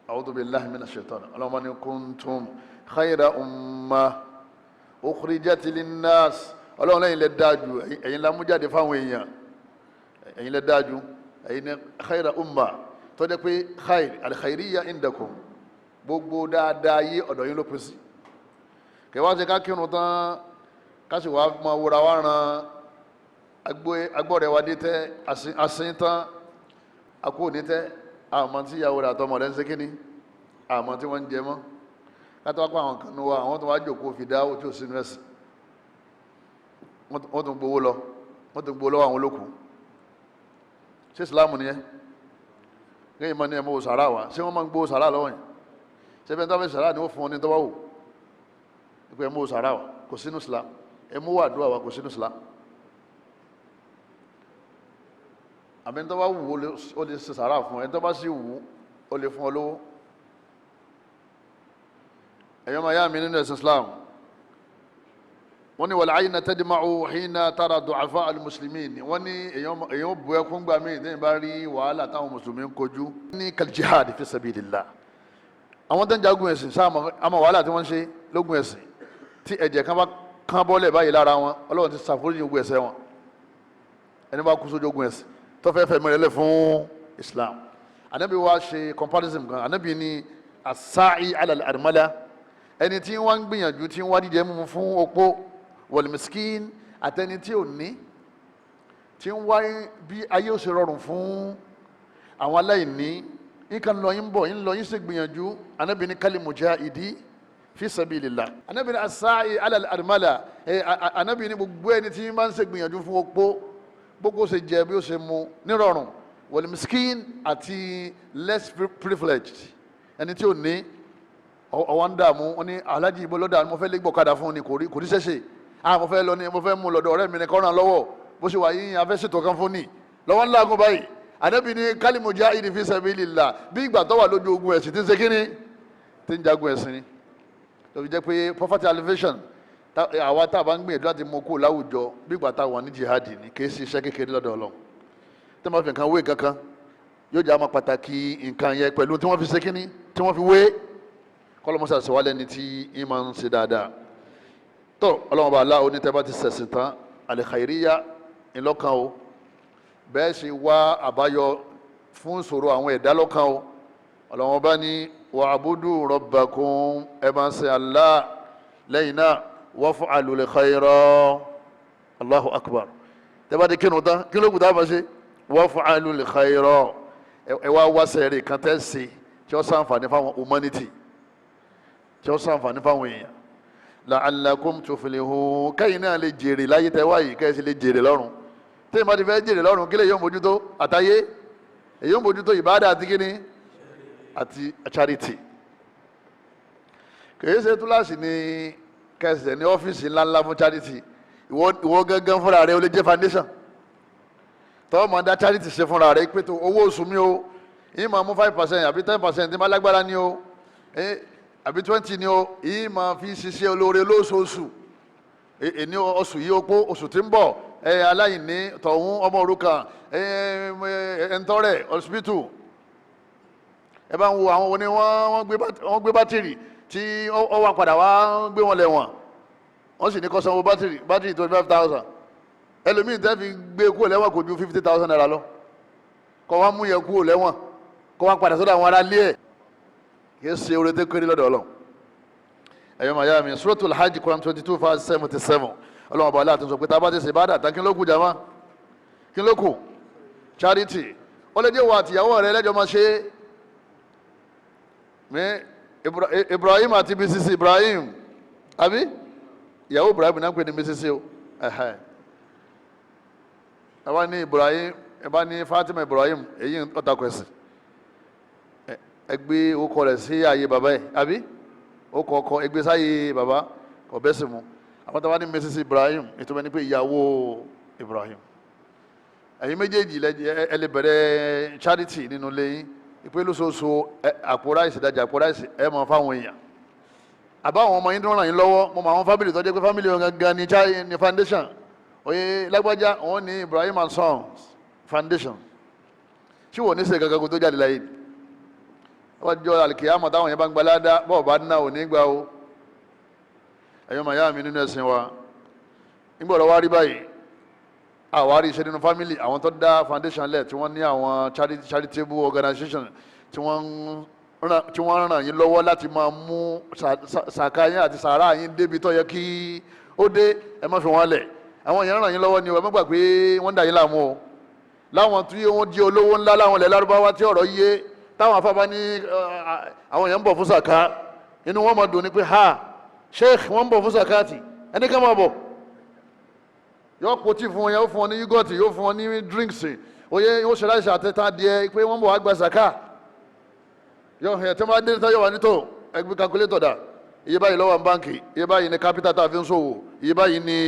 Speaker 2: a'udhu billahi minash shaitani Allahumma in kuntum khayra ummah ukhrijat linnas ọlọ́run lẹ́yìn lẹ dájú ẹ̀yin la mú jáde fáwọn èèyàn ẹ̀yin lẹ dájú ẹ̀yin ní khayra ummah tó jẹ́ pé khayr al-khayriyya indakum gbogbo dáadáa yé ọ̀dọ̀ yín ló pín sí kẹwàá ṣe ká kírun tán ká sì wá máa wúra wá ran agbọ́rẹ̀ wa dé tẹ́ asin tán akó ní tẹ́ àmọ́ tí ìyàwó rẹ̀ àtọmọ rẹ̀ ń ṣe kíní àmọ́ tí wọ́n ń jẹ mọ́ kátó wá pa àwọn kan ní wa àwọn tó wá jòkó fi dáwó tí ò sínú ẹ̀sìn wọ́n tún gbowó lọ wọ́n tún gbowó lọ́wọ́ àwọn olókùn ṣé Islam nìyẹn lẹ́yìn mọ́ ní ẹ̀mọ́ òsàrà wa ṣé wọ́n máa ń gbowó sàrà lọ́wọ́ yẹn ṣé fẹ́ tó fẹ́ sàrà ni wọ́n fún wọn ní tọ́wọ́ wò pé ẹ̀mọ́ òsàrà wa kò sínú Islam ẹ̀mọ́ wà dúrà wa kò sínú Islam àmì tó bá wù ó lè ṣe sàrà fún ẹ tó bá sì wù ó lè fún ọ lówó ẹ̀yọ́ máa yá mi nínú ẹ̀sìn Islam wọ́n ní wal ayna tadma'u hina tara du'afa al-muslimin wọ́n ní èèyàn bu ẹkún gbà mí ìdẹ́yìn bá rí wàhálà táwọn mùsùlùmí ń kojú ní kal jihad fi sabilillah àwọn tó ń jagun ẹ̀sìn sáà àmọ́ wàhálà tí wọ́n ń ṣe lógun ẹ̀sìn tí ẹ̀jẹ̀ kan bá kán bọ́lẹ̀ báyìí lára wọn Ọlọ́run ti ṣàforíjì ogun ẹ̀ṣẹ̀ wọn ẹni bá kú sójú ogun ẹ̀sìn tó fẹ́ fẹ̀mí rẹ̀ lẹ̀ fún Islam anabi wa ṣe comparison kan anabi ni as-sa'i ala al-armala ẹni tí wọ́n ń gbìyànjú tí wọ́n dídẹ mú fún opó wal miskin àtẹni tí ò ní tí ń wá bí ayé ó ṣe rọrùn fún àwọn aláìní nǹkan lọ yín bọ̀ yín lọ yín ṣe gbìyànjú anabi ni kal mujahidi fi sabilillah anabi ni as-sa'i ala al-armala anabi ni gbogbo ẹni tí máa ń ṣe gbìyànjú fún opó gbogbo ṣe jẹ bí ó ṣe mu nírọ̀rùn wal miskin àti less privileged ẹni tí ò ní ọwọ́ ń dààmú wọn ní alájí ibo lọ́dà mo fẹ́ lé gbọ̀kadà fún ni kò rí ṣẹ́ṣe mo fẹ́ lọ ní mo fẹ́ mú lọ́dọ̀ ọ̀rẹ́ mi ní kọ́ràn lọ́wọ́ bó ṣe wà yín afẹ́ ṣètò kan fún ni lọ́wọ́ ńlá agun báyìí ànábì ní kal mujahidi fi sabilillah bí ìgbà tó wà lójú ogun ẹ̀sìn tí ń ṣe kíni tí ń jagun ẹ̀sìn ni tó fi jẹ́ pé poverty alleviation àwa tá a bá ń gbìyànjú láti mú kó láwùjọ bí ìgbà tá a wà ní jihadi ni kì í ṣe iṣẹ́ kékeré lọ́dọ̀ Ọlọ́run tí wọ́n fi nǹkan wé kankan yóò jẹ́ àmọ́ pàtàkì nǹkan yẹn pẹ̀lú tí wọ́n fi ṣe kíni tí wọ́n fi wé kọ́lọ́mọ́sá ṣe wálé ní tí ń máa ń ṣe dáadáa tó Ọlọ́run bá aláwo ní tẹ́ bá ti ṣẹ̀sìn tán al-khairiyya ńlọ́kan o bẹ́ẹ̀ sì wá àbáyọ fún ìṣòro àwọn ẹ̀dá lọ́kan o Ọlọ́run bá ní wa'budu rabbakum ẹ máa ń ṣe Allah lẹ́yìn náà waf'alul khayra Allahu akbar tẹ́ bá ti kírun tán kí ló kù tá a máa ṣe waf'alul khayra ẹ wá wá sẹ́ẹ̀rì kan tẹ́ ṣe tí ó ṣàǹfààní fáwọn humanity tí ó ṣàǹfààní fáwọn èèyàn la'allakum tuflihun kẹ́yìn náà lè jèrè láyé tẹ́ wáyé kẹ́yìn sì lè jèrè lọ́run tẹ́yìn bá ti fẹ́ jèrè lọ́run kí lè yóò mójútó àtayé èyí yóò mójútó ìbádà àti kíní àti charity kìí ṣe túláàsì ní kẹsẹ̀ ní ọ́fíìsì ńláńlá fún charity ìwọ gángan fúnra rẹ ó lè jẹ́ foundation tọ́ máa dá charity ṣe fúnra rẹ pé tó owó oṣù mi o yìí máa mú 5% àbí 10% tí máa lágbára ní o àbí 20 ni o yìí máa fi ṣiṣẹ́ olóore lóṣooṣù ní oṣù yìí opó oṣù tí ń bọ̀ aláìní tọ̀hún ọmọ òrukàn ẹ̀ńtọ́rẹ̀ hospital ẹ bá ń wo àwọn oní wọ́n gbé bátìrì tí ó wá padà wá gbé wọn lẹ́wọ̀n wọ́n sì ní kó sanwó bátìrì 25,000 ẹlòmíì tẹ́ fi gbé kúrò lẹ́wọ̀n kò ju 50,000 naira lọ kó wá mú yẹn kúrò lẹ́wọ̀n kó wá padà sọ́dọ̀ àwọn ará lé ẹ̀ kìí ṣe oore tó kéré lọ́dọ̀ Ọlọ́run ẹ̀yọ́ màyá mi Suratul Hajj Quran 22 verse 77 Ọlọ́run bàálà tó sọ pé tá a bá ti ṣe bá dàtà kí ló kù jàmá kí ló kù charity ó lè jẹ́ wà àtìyàwó rẹ lẹ́jọ́ máa ṣe Ibrahim àti Mrs Ibrahim àbí ìyàwó Ibrahim náà ń pè ní Mrs o ẹ bá ní Ibrahim ẹ bá ní Fatima Ibrahim èyí ọ̀tàkùn ẹ̀sìn ẹgbẹ́ okọ rẹ̀ sí ààyè bàbá ẹ̀ àbí okọ ọkọ ẹgbẹ́ sáyé bàbá ọ̀bẹ sì mú àwọn tàbá ní Mrs Ibrahim ìtumọ̀ ní pé ìyàwó Ibrahim ẹ̀yin méjèèjì ẹ lè bẹ̀rẹ̀ charity nínú lẹ́yìn ìpè lóṣooṣù àpò ráìsì dájà àpò ráìsì ẹ mọ̀ fáwọn èèyàn àbáwọn ọmọ yín tó ràn yín lọ́wọ́ mo mọ àwọn fámìlì tó jẹ́ pé fámìlì wọn gangan ní foundation oye lágbájá wọn ní Ibrahim and Sons foundation tí wọn ní sè gangan kó tó jáde láyé wọ́n jọ àlìkìyàmọ̀ táwọn yẹn bá ń gba ládá bọ́ọ̀ bá ná ò ní gbà ó ẹ̀yọ́ màyá mi nínú ẹ̀sìn wa nígbà ọ̀rọ̀ wá rí báyìí àwárí iṣẹ́ nínú family àwọn tó dá foundation lẹ̀ tí wọ́n ní àwọn charitable organization tí wọ́n ràn yín lọ́wọ́ láti máa mú sàká yín àti sàárà yín débi tó yẹ kí ó dé ẹ má fi wọ́n lẹ̀ àwọn yẹn ràn yín lọ́wọ́ ni ẹ má gbà pé wọ́n dà yín láàmú o láwọn tí wọ́n jí olówó ńlá láwọn ilẹ̀ lárúbáwá tí ọ̀rọ̀ yé táwọn afábá ní àwọn èèyàn ń bọ̀ fún sàká inú wọn máa dùn ní pé sheikh wọ́n ń bọ̀ fún sàkáàtì ẹni ká máa bọ̀ yóò pò tí fún wọn yóò fún wọn ní yúgọ̀tì yóò fún wọn ní drinks oyè yóò ṣe láìsí àtẹ́tà díẹ̀ pé wọ́n ń bọ̀ wá gba sàká yóò hẹ̀ tí wọ́n bá dé táyọ̀ wà nítò ẹgbẹ́ calculator dà iye báyìí lọ́wọ́ báńkì iye báyìí ní capital tá a fi ń ṣòwò iye báyìí ní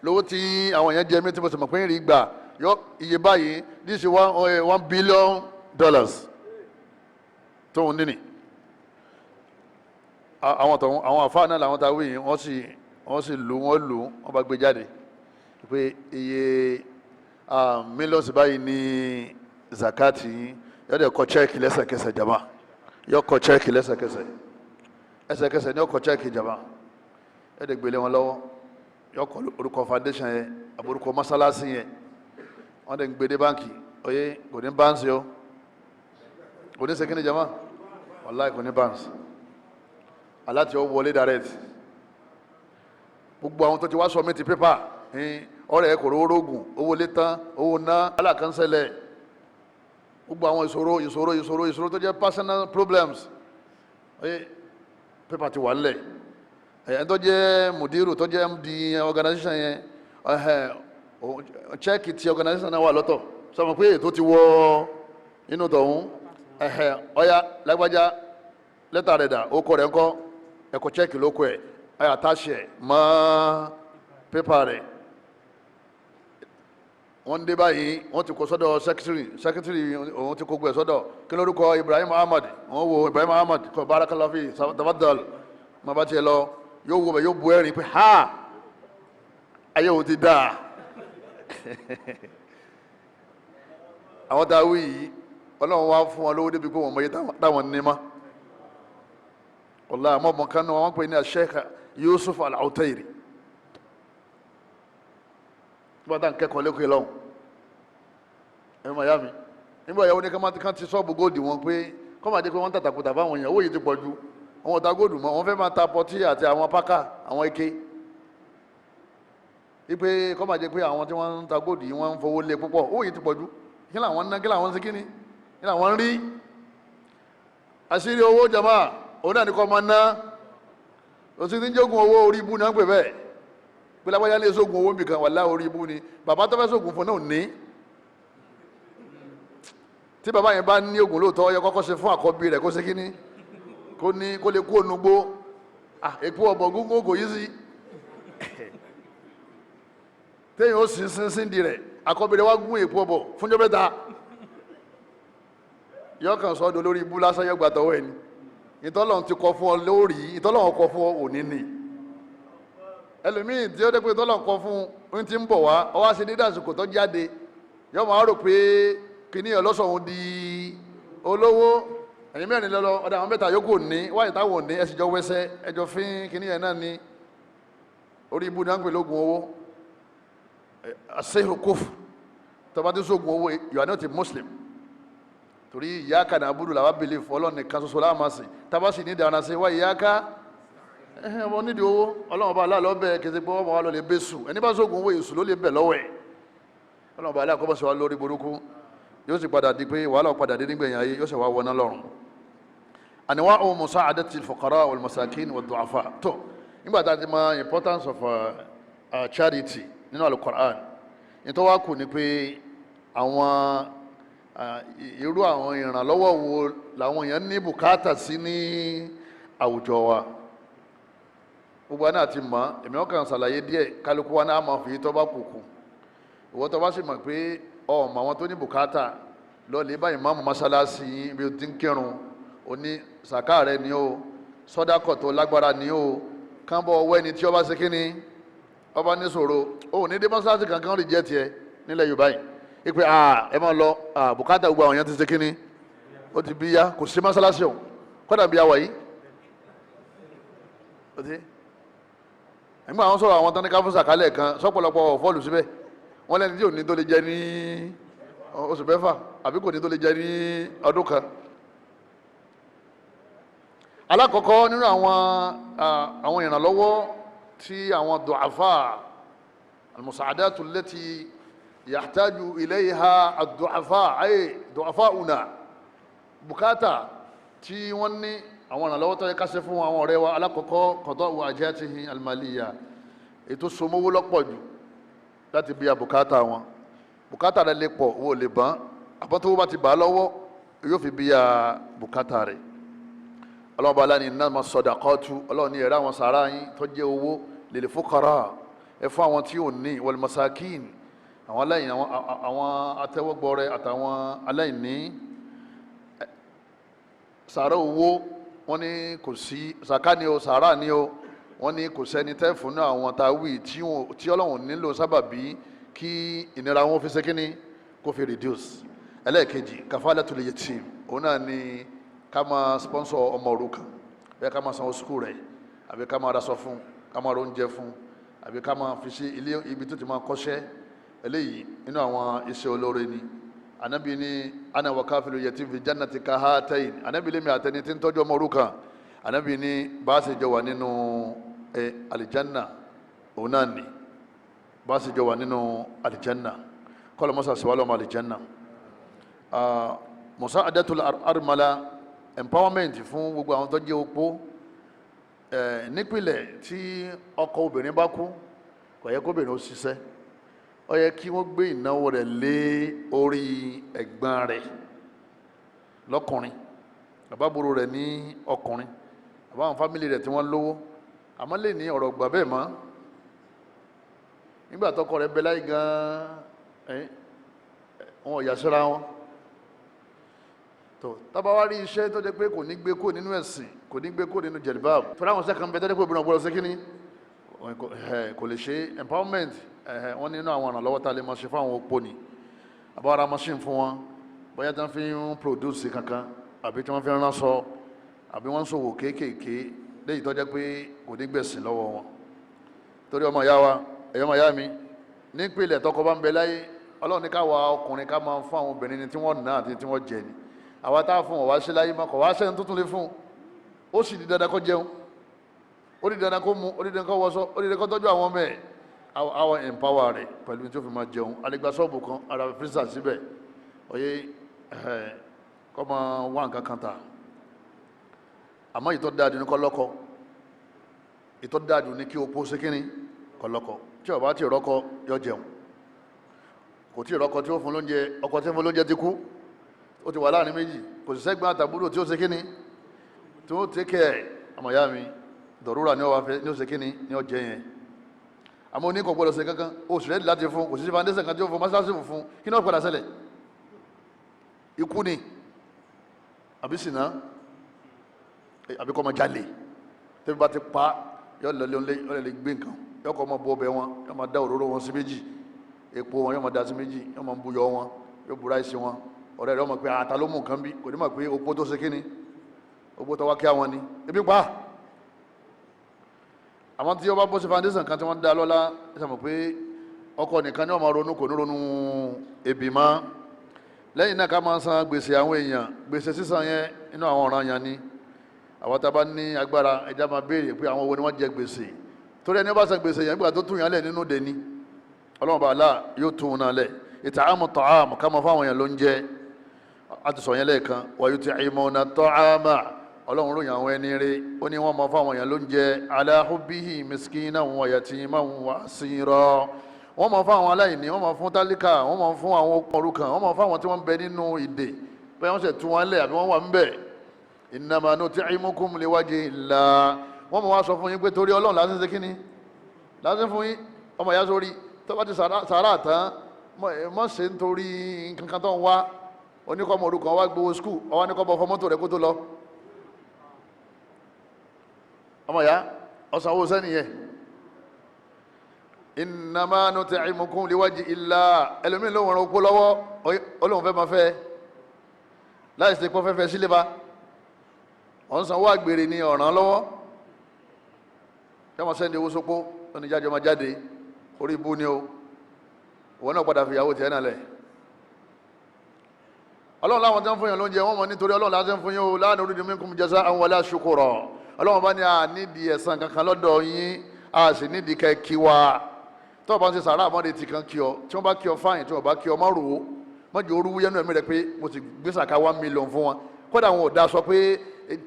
Speaker 2: lówó tí àwọn èèyàn jẹ mí tí mo sì mọ̀ pé ń rí gbà iye báyìí this is $1 billion tóun níní àwọn àfáà náà làwọn tàwí yìí wọ́n sì lù wọ́n bá gbé jáde pé iye mílíọ̀nù báyìí ní zakati yọ́dẹ̀ kọ chẹ́ẹ̀kì lẹ́sẹ̀kẹsẹ̀ jama yọ́ kọ chẹ́ẹ̀kì lẹ́sẹ̀kẹsẹ̀ ní ọkọ̀ chẹ́ẹ̀kì jama yọ́dẹ̀ gbélé wọn lọ́wọ́ yọ́ kọ orúkọ foundation yẹn àbúrúkọ mọ́sálásí yẹn wọ́n dẹ̀ ń gbé dé báńkì oyé kò ní báńsì o kò ní sekini jama wallahi kò ní bounce aláti ó wọlé direct gbogbo àwọn tó ti wá submit paper ọ̀rẹ́ kò rówó rógùn owó lé tán owó ná alákànṣẹlẹ̀ gbogbo àwọn ìṣòro tó jẹ́ personal problems paper ti wà nílẹ̀ ẹ̀yẹn tó jẹ́ mudiru tó jẹ́ md organization yẹn check ti organization náà wà lọ́tọ̀ sọmọ pé ètò ti wọ inú tọ̀hún ọ̀ya lágbájá lẹ́tà rẹ̀ dà ó kọ rẹ̀ ńkọ́ ẹ̀kọ́ check ló kọ ẹ̀ ẹ̀yà táṣẹ̀ mọ́ paper rẹ̀ wọ́n dé báyìí wọ́n ti kó sọ́dọ̀ secretary òun ti kó gbé sọ́dọ̀ kí lórúkọ Ibrahim Ahmad wọ́n wo Ibrahim Ahmad kọ barakallahu fi tafaddal ma bá tiẹ̀ lọ yóò wo bẹ̀ yóò bu ẹ̀rín pé ha ayé òun ti dáa àwọn tá a wí yìí ọlọ́run wá fún wọn lówó débi pé wọ́n mọ iye táwọn ní ma ọ̀la àmọ́ ọmọ kan náà wọ́n pè ní Ash-Shaykh Yusuf al-Utairi nígbà tá à ń kẹ́kọ̀ọ́ lẹ́kọ̀ọ́ lọ́hùn ẹ̀ mọ̀ ya mi nígbà ìyàwó ní kán ti sọ́ọ̀bù góòdì wọn pé kọ́ máa dé pé wọ́n tàtàkùtà fáwọn èèyàn owó yìí ti pọ̀ ju àwọn ọ̀tá góòdù mọ́ wọ́n fẹ́ máa ta pọtí àti àwọn pákà àwọn ike wípé kọ́ máa jẹ́ pé àwọn tí wọ́n ń ta góòdù yìí wọ́n ń fowó lé púpọ̀ owó yìí ti pọ̀ ju kí làwọn ná kí làwọn ṣe kíni kí làwọn rí àṣírí owó jama òun náà ní kọ́ máa ná òsì ní jogun owó orí ibú ni wọ́n pè bẹ́ẹ̀ pé lágbájá lè sógun owó nìkan wàlá orí ibú ni bàbá tó fẹ́ sógun fún náà ní tí bàbá yẹn bá ní oògùn lóòótọ́ yẹ kọ́kọ́ ṣe fún àkọ́bí rẹ̀ kó ṣe kíní kó lè kú ònúgbó èpo ọ̀bọ̀ gúngún kò yí sí téèyàn ó sin di rẹ̀ àkọ́bí rẹ̀ wá gún èpo ọ̀bọ̀ fúnjọ́ mẹ́ta yọ kàn sọ́dọ̀ lórí ibú lásán yọ gbàtọ̀wọ́ ẹni ìtọ́lọ́run ti kọ fún ọ lórí ìtọ́lọ́run kọ fún ọ òní ni ẹlòmíì tí ó dé pé ìtọ́lọ́run kọ fún un ti ń bọ̀ wá ọ wá sí dídá àsìkò tó jáde yọ máa rò pé kíní ọlọ́sọ̀hún di olówó ẹ̀yin mẹ́rin lọ́lọ́ ọ̀dà àwọn mẹ́ta yòókù ní wáyé táwọn ní ẹ̀sìn jọ wẹ́sẹ́ ẹjọ́ fín kíní yẹn náà ní orí ibú ní wọ́n ń pè lógun owó àṣehù kófù tọba tí sógun owó you are not a Muslim torí iyyaka na'budu làwọn believe Ọlọ́run nìkan ṣoṣo láàmásì tábà sì ní ìdáná sí wá iyyaka ọmọ nídìí owó Ọlọ́run ọba aláàlọ́ bẹ́ẹ̀ kẹsí pé wọ́n mọ̀ wá lọ lè bẹ́ sùn ẹni bá sógun owó èṣù ló lè bẹ̀ lọ́wọ́ ẹ̀ Ọlọ́run ọba aláàkọ́ bọ́ sí wa lórí burúkú yóò sì padà di pé wàhálà padà dé nígbẹ̀yìn ayé yóò sì wá wọná lọ́rùn anwa'u musa'adati al-fuqara wal-masakin wad-du'afa tó nígbà tá a ti mọ importance of charity nínú al-Qur'an nítorí wá kù ni pé àwọn irú àwọn ìrànlọ́wọ́ wo làwọn èèyàn ní bùkátà sí ní àwùjọ wa gbogbo àná àti mọ̀ èmi ọkàn ṣàlàyé díẹ̀ kálukú wa náà máa fi tó bá kùkù ìwọ tó bá sì mọ̀ pé ọmọ àwọn tó ní bùkátà lọ lè bá ìmáàmù mọ́sálásí bí o ti ń kírun o ní sàká rẹ ni o sọ́dákọ̀ tó lágbára ni o kán bọ́ ọwọ́ ẹni tí ọba ṣe kíni ọba ní ṣòro o ní dé mọ́sálásí kankan rí jẹ́ tiẹ̀ nílẹ̀ Yorùbá yìí ipe ẹ máa lọ bùkátà gbogbo àwọn èèyàn ti ṣe kíni ó ti bí ya kò sí mọ́sálásí ọ̀hún kọ́dà bí awà yìí nígbà àwọn sọ̀rọ̀ àwọn tánìkà fún sàkálẹ̀ kan sọ́pọ̀lọpọ̀ fọ́ọ̀lù síbẹ̀ wọ́n lẹ́ni tí ò ní tó lè jẹ ní oṣù mẹ́fà àbí kò ní tó lè jẹ ní ọdún kan alákọ̀ọ́kọ́ nínú àwọn ìrànlọ́wọ́ tí àwọn du'afa al-musa'adatu allati yahtaju ilayha ad-du'afa ay du'afauna bùkátà tí wọ́n ní àwọn ìrànlọ́wọ́ tó yẹ ká ṣe fún àwọn ọ̀rẹ́ wa alákọ̀ọ́kọ́ qada'u hajatihi al-maliyya ètò somowó lọ́pọ̀ jù láti bí abùkátà wọn bùkátà rẹ̀ lè pọ̀ owó lè bán àbọ́tówó bá ti bà á lọ́wọ́ yóò fi bí bùkátà rẹ̀ ọlọ́run bá láni innama sadaqatu ọlọ́run ní ẹ̀rọ àwọn sàárà yín tó jẹ́ owó lil fuqara ẹ fún àwọn tí ò ní wal masakin àwọn aláìní àwọn atẹ́wọ́gbọ́rẹ́ àtàwọn aláìní sàárà owó wọ́n ní kò sí sàká ni o sàárà ni o wọ́n ní kò sẹ́ni tẹ́ fún ní àwọn tàwí tí ọlọ́run nílò sábàbí kí ìnira wọn fi ṣe kíní kó fi reduce ẹlẹ́ẹ̀kejì kafalatul yatim òun náà ni ká máa sponsor ọmọ òrukàn bẹ́ẹ̀ ká máa sanwó sukùl rẹ̀ àbí ká máa raṣọ fún ká máa róúnjẹ fún àbí ká máa fi sí ilé ibi tó ti máa kọ́ṣẹ́ eléyìí nínú àwọn iṣẹ́ olóore ni anabi ní ana wa kafilu yatim fi jannati kahatayn anabi lèmi àtẹni tí ń tọ́jú ọmọ òrukàn anabi ní bá a ṣe jọ wà nínú alijanna òun náà ni bá a ṣe jọ wà nínú alijanna kọ́lọ̀ mọ́sá síwálọ́ ọmọ alijanna musa'adatul armala empowerment fún gbogbo àwọn tó jẹ́ opó nípìnlẹ̀ tí ọkọ obìnrin bá kú kò yẹ kóbìnrin ó ṣiṣẹ́ ó yẹ kí wọ́n gbé ìnáwó rẹ̀ lé orí ẹ̀gbọ́n rẹ̀ lọ́kùnrin àbábúrò rẹ̀ ní ọkùnrin àbáwọn fámìlì rẹ̀ tí wọ́n lówó àmọ́ lè ní ọ̀rọ̀ gbà bẹ́ẹ̀ mọ́ nígbà tọkọ rẹ̀ bẹ láyé gan-an wọn ò yà síra wọn tó tábà wá rí iṣẹ́ tó jẹ́ pé kò ní gbé kó nínú ẹ̀sìn kò ní gbé kó nínú jẹ̀lbáàbù tó ráwọn sẹ́kàn bẹ tẹ́lẹ̀ pé obìnrin ọ̀gbọ́dọ̀ sí kíní kò lè ṣe empowerment wọ́n nínú àwọn ìrànlọ́wọ́ tá a lè máa ṣe fún àwọn opó ni àbáwara machine fún wọn bóyá tí wọ́n fi ń produce kankan àbí tí wọ́n fi ń ránṣọ àbí wọ́n ń ṣòwò kéékèèké léyìí tó jẹ́ pé kò ní gbẹ̀sìn lọ́wọ́ wọn torí ọmọ ìyá wa ẹ̀yọ́ ọmọ ìyá mi nípìnlẹ̀ tọkọ bá ń bẹ láyé Ọlọ́run ní káwa ọkùnrin ká máa fún àwọn obìnrin tí wọ́n ná àti tí wọ́n jẹ ni àwa tá a fún ọ̀wá ṣe láyé mọ́kọ̀ wá sẹ́yìn tuntun lè fún ó sì di dandan kó jẹun ó di dandan kó mu ó di dandan kó wọṣọ ó di dandan kó tọ́jú àwọn ọmọ ẹ̀ àwọn empower rẹ̀ pẹ̀lú tí ó fi máa jẹun alẹ́gbà sọ́ọ̀bù kan ara fírísà síbẹ̀ oyè kọ́ máa wá nǹkan kan ta àmọ́ ìtọ́ dáadù ní kọ́lọ́kọ́ ìtọ́ dáadù ní kí o pọ́ sékíní kọ́lọ́kọ́ tí ó bá ti rọ́kọ yọ jẹun kò tí rọ́kọ tí ó fún lóúnjẹ ọkọ tí ó fún lóúnjẹ ti kú ó ti wà láàrin méjì kò sì sẹ́gbọ́n àtàbúrò tí ó sékíní tí ó tẹ́kẹ̀ àmọ̀yá mi dọ̀rúra ní ó fẹ́ ní ó sékíní ní ó jẹ yẹn àmọ́ oníkọ̀ gbọ́dọ̀ ṣe kankan ó sì rẹ́dì láti fún kò sí foundation kan tí ó fún mọ́sáàsì fún kí náà padà ṣẹlẹ̀ ikú ni àbí ṣìnà àbí kọ́ ọmọ jalè tẹ́bí bá ti pa yọ lọ lé gbé nǹkan yọ kọ́ ọmọ bọ́ ọbẹ̀ wọn yọ máa dá òróró wọn sí méjì epo wọn yọ máa dá sí méjì yọ máa buyọ wọn yọ bu ráìsì wọn ọ̀rẹ́ rẹ̀ ọmọ pé ata ló mú nǹkan bí kò ní mọ̀ pé opó tó ṣe kíni opó tó wá kí àwọn ni ebi pa àwọn tí wọ́n bá bọ́ sí foundation kan tí wọ́n dá lọ́lá ẹ sàmọ̀ pé ọkọ nìkan ni wọ́n máa ronú kò ní ronú ebi mọ́ lẹ́yìn náà ká máa san gbèsè àwọn èèyàn gbèsè sísan yẹn inú àwọn ọ̀ràn yẹn ni àwọn tá a bá ní agbára ẹja máa béèrè pé àwọn owó ni wọ́n jẹ gbèsè torí ẹni wọ́n bá san gbèsè yẹn nígbà tó tún yàn lẹ̀ nínú dẹni ọlọ́run bá aláà yóò tún un náà lẹ̀ ìtààmù tọ́àmù ká máa fáwọn èèyàn ló ń jẹ àti sọ yẹn lẹ́ẹ̀kan wàyú ti ìmọ̀ọ́nà tọ́àmà ọlọ́run ròyìn àwọn ẹni rẹ̀ ó ní wọ́n máa fáwọn èèyàn ló ń jẹ ala hubbihi miskinan wa yatiman wa asira wọ́n máa fáwọn aláìní wọ́n máa fún tálíkà wọ́n máa fún àwọn òrukàn wọ́n máa fáwọn tí wọ́n ń bẹ nínú ìdè bẹ́ẹ̀ wọ́n sì tú wọn lẹ̀ àbí wọ́n wà ń bẹ̀ innama nut'imukum liwajhillah wọ́n máa wá sọ fún yín pé torí ọlọ́run láti ṣe kíni láti fún yín ọmọ ìyá sórí tó bá ti sàrà tán mọ̀ ṣe nítorí nǹkan tó ń wá oníkọ́mọ òrukàn wá gbowó skul ọwọ́ oníkọ́mọ fọmọ́tò rẹ̀ kó tó lọ ọmọ ìyá ọ̀sánwó sẹ́niyẹ innama nut'imukum liwajhillah ẹlòmíín ló wọ̀n opó lọ́wọ́ olóhùn fẹ́ máa fẹ́ láì sí pọ́ fẹ́fẹ́ sílé bá ọ̀n sanwó àgbèrè ní ọ̀ràn lọ́wọ́ kẹ́mọ̀ sẹ́ndì owó sopó oníjájọ́ máa jáde orí ibú ni ó wọ́n náà padà fìyàwó tiẹ̀ náà lẹ̀ ọlọ́run láwọn tẹ́ ń fún yàn lóúnjẹ wọ́n mọ̀ nítorí ọlọ́run láti ń fún yín o la nuridu minkum jaza'an wala shukura ọlọ́run bá ní a nídìí ẹ̀san kankan lọ́dọ̀ yín a sì nídìí kẹ́ kí wa tó o bá ń ṣe sàrà àmọ́dé ti kan kí ọ tí wọ́n bá kí ọ fáyìn tí wọ́n bá kí ọ má rò ó má jẹ́ orú yẹnu ẹ̀mí rẹ pé mo ti gbé sàká 1 million fún wọn kódà wọn ò dá sọ pé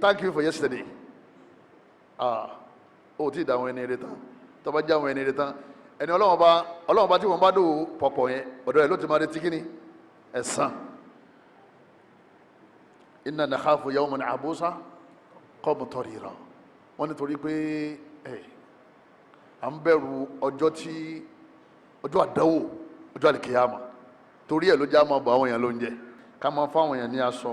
Speaker 2: thank you for yesterday ó tí ì dá àwọn ẹni rẹ tán tó bá já àwọn ẹni rẹ tán ẹni ọlọ́run bá tí wọ́n bá dò pọ̀pọ̀ yẹn ọ̀dọ̀ rẹ̀ ló ti máa retí kíní ẹ̀san inna nakhafu yawman abusa qamtarira wọ́n nítorí pé à ń bẹ̀rù ọjọ́ àdánwò ọjọ́ àlìkìyàmà torí ẹ̀ ló já máa bọ̀ àwọn èèyàn lóúnjẹ ká máa fáwọn èèyàn ní aṣọ